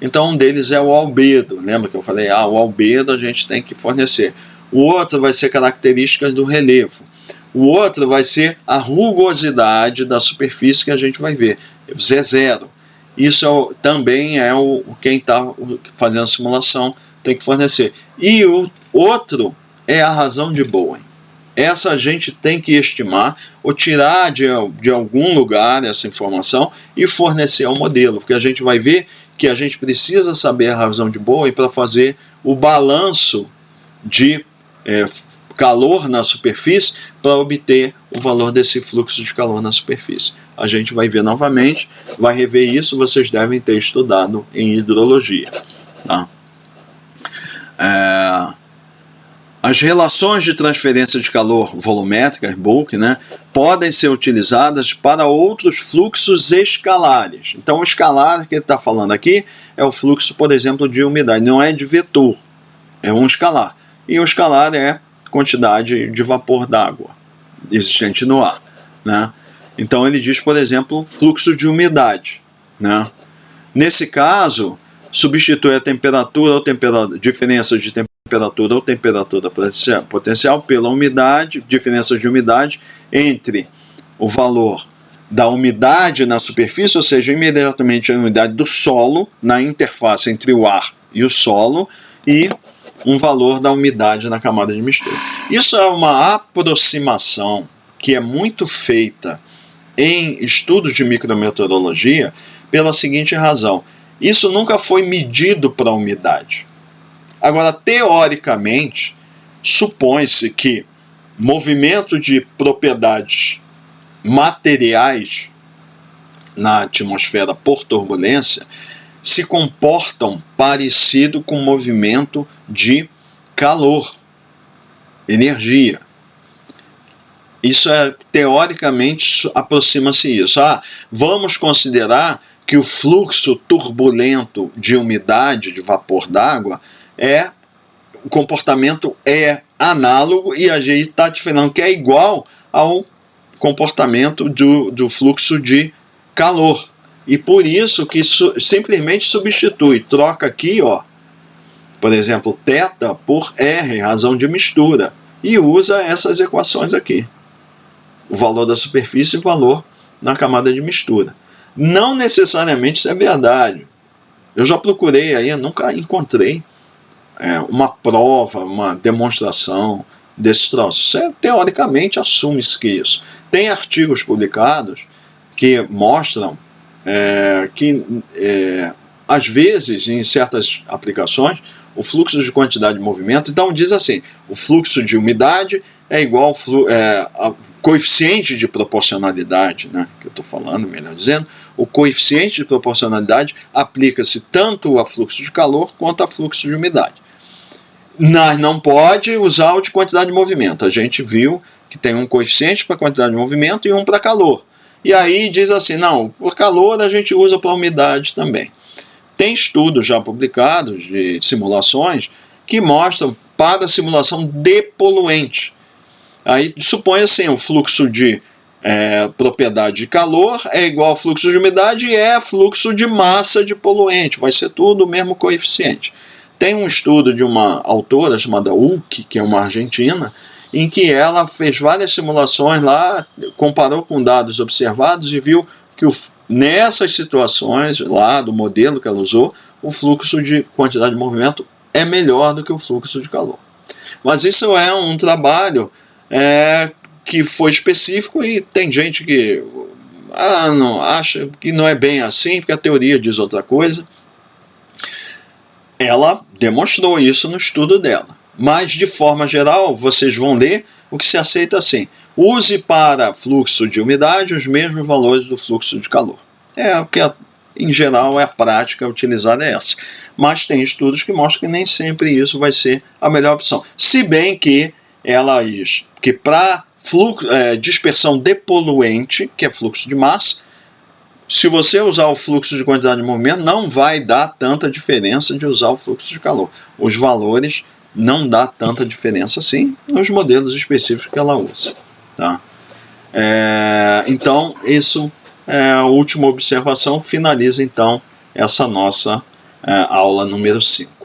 Então um deles é o albedo. Lembra que eu falei, o albedo a gente tem que fornecer. O outro vai ser características do relevo. O outro vai ser a rugosidade da superfície que a gente vai ver, Z0. Isso também é quem está fazendo a simulação tem que fornecer. E o outro é a razão de Bowen. Essa a gente tem que estimar ou tirar de algum lugar essa informação e fornecer ao modelo, porque a gente vai ver que a gente precisa saber a razão de Bowen para fazer o balanço de calor na superfície para obter o valor desse fluxo de calor na superfície. A gente vai ver novamente, vai rever isso, vocês devem ter estudado em hidrologia. Tá? As relações de transferência de calor volumétricas, bulk, podem ser utilizadas para outros fluxos escalares. Então, o escalar que ele está falando aqui é o fluxo, por exemplo, de umidade. Não é de vetor, é um escalar. E o escalar é quantidade de vapor d'água existente no ar. Então, ele diz, por exemplo, fluxo de umidade. Nesse caso, substitui a temperatura ou diferença de temperatura ou temperatura potencial pela umidade, diferença de umidade entre o valor da umidade na superfície, ou seja, imediatamente a umidade do solo, na interface entre o ar e o solo, e um valor da umidade na camada de mistura. Isso é uma aproximação que é muito feita em estudos de micrometeorologia pela seguinte razão. Isso nunca foi medido para a umidade. Agora, teoricamente, supõe-se que movimento de propriedades materiais na atmosfera por turbulência se comportam parecido com movimento de calor, energia. Isso teoricamente aproxima-se isso. Vamos considerar que o fluxo turbulento de umidade, de vapor d'água, o comportamento é análogo e a gente está te falando que é igual ao comportamento do fluxo de calor. E por isso que simplesmente substitui, troca aqui, por exemplo, θ por R, razão de mistura, e usa essas equações aqui. O valor da superfície e o valor na camada de mistura. Não necessariamente isso é verdade. Eu já procurei aí, eu nunca encontrei uma prova, uma demonstração desse troço. Isso teoricamente assume-se que isso. Tem artigos publicados que mostram que, às vezes, em certas aplicações, o fluxo de quantidade de movimento, então diz assim, o fluxo de umidade é igual ao coeficiente de proporcionalidade, que eu estou falando, melhor dizendo, o coeficiente de proporcionalidade aplica-se tanto a fluxo de calor quanto a fluxo de umidade. Não pode usar o de quantidade de movimento. A gente viu que tem um coeficiente para quantidade de movimento e um para calor. E aí diz assim, não, por calor a gente usa para umidade também. Tem estudos já publicados de simulações que mostram para a simulação de poluente. Aí supõe assim, o fluxo de propriedade de calor é igual ao fluxo de umidade e é fluxo de massa de poluente. Vai ser tudo o mesmo coeficiente. Tem um estudo de uma autora chamada Ulk, que é uma argentina, em que ela fez várias simulações lá, comparou com dados observados e viu que nessas situações lá do modelo que ela usou, o fluxo de quantidade de movimento é melhor do que o fluxo de calor. Mas isso é um trabalho que foi específico e tem gente que não acha que não é bem assim, porque a teoria diz outra coisa. ela demonstrou isso no estudo dela. Mas, de forma geral, vocês vão ler o que se aceita assim: use para fluxo de umidade os mesmos valores do fluxo de calor. É o que, em geral, é a prática utilizada é essa. Mas tem estudos que mostram que nem sempre isso vai ser a melhor opção. Se bem que para dispersão de poluente, que é fluxo de massa, se você usar o fluxo de quantidade de movimento, não vai dar tanta diferença de usar o fluxo de calor. Os valores não dá tanta diferença assim nos modelos específicos que ela usa. Tá? Então, isso é a última observação. Finaliza, então, essa nossa aula número 5.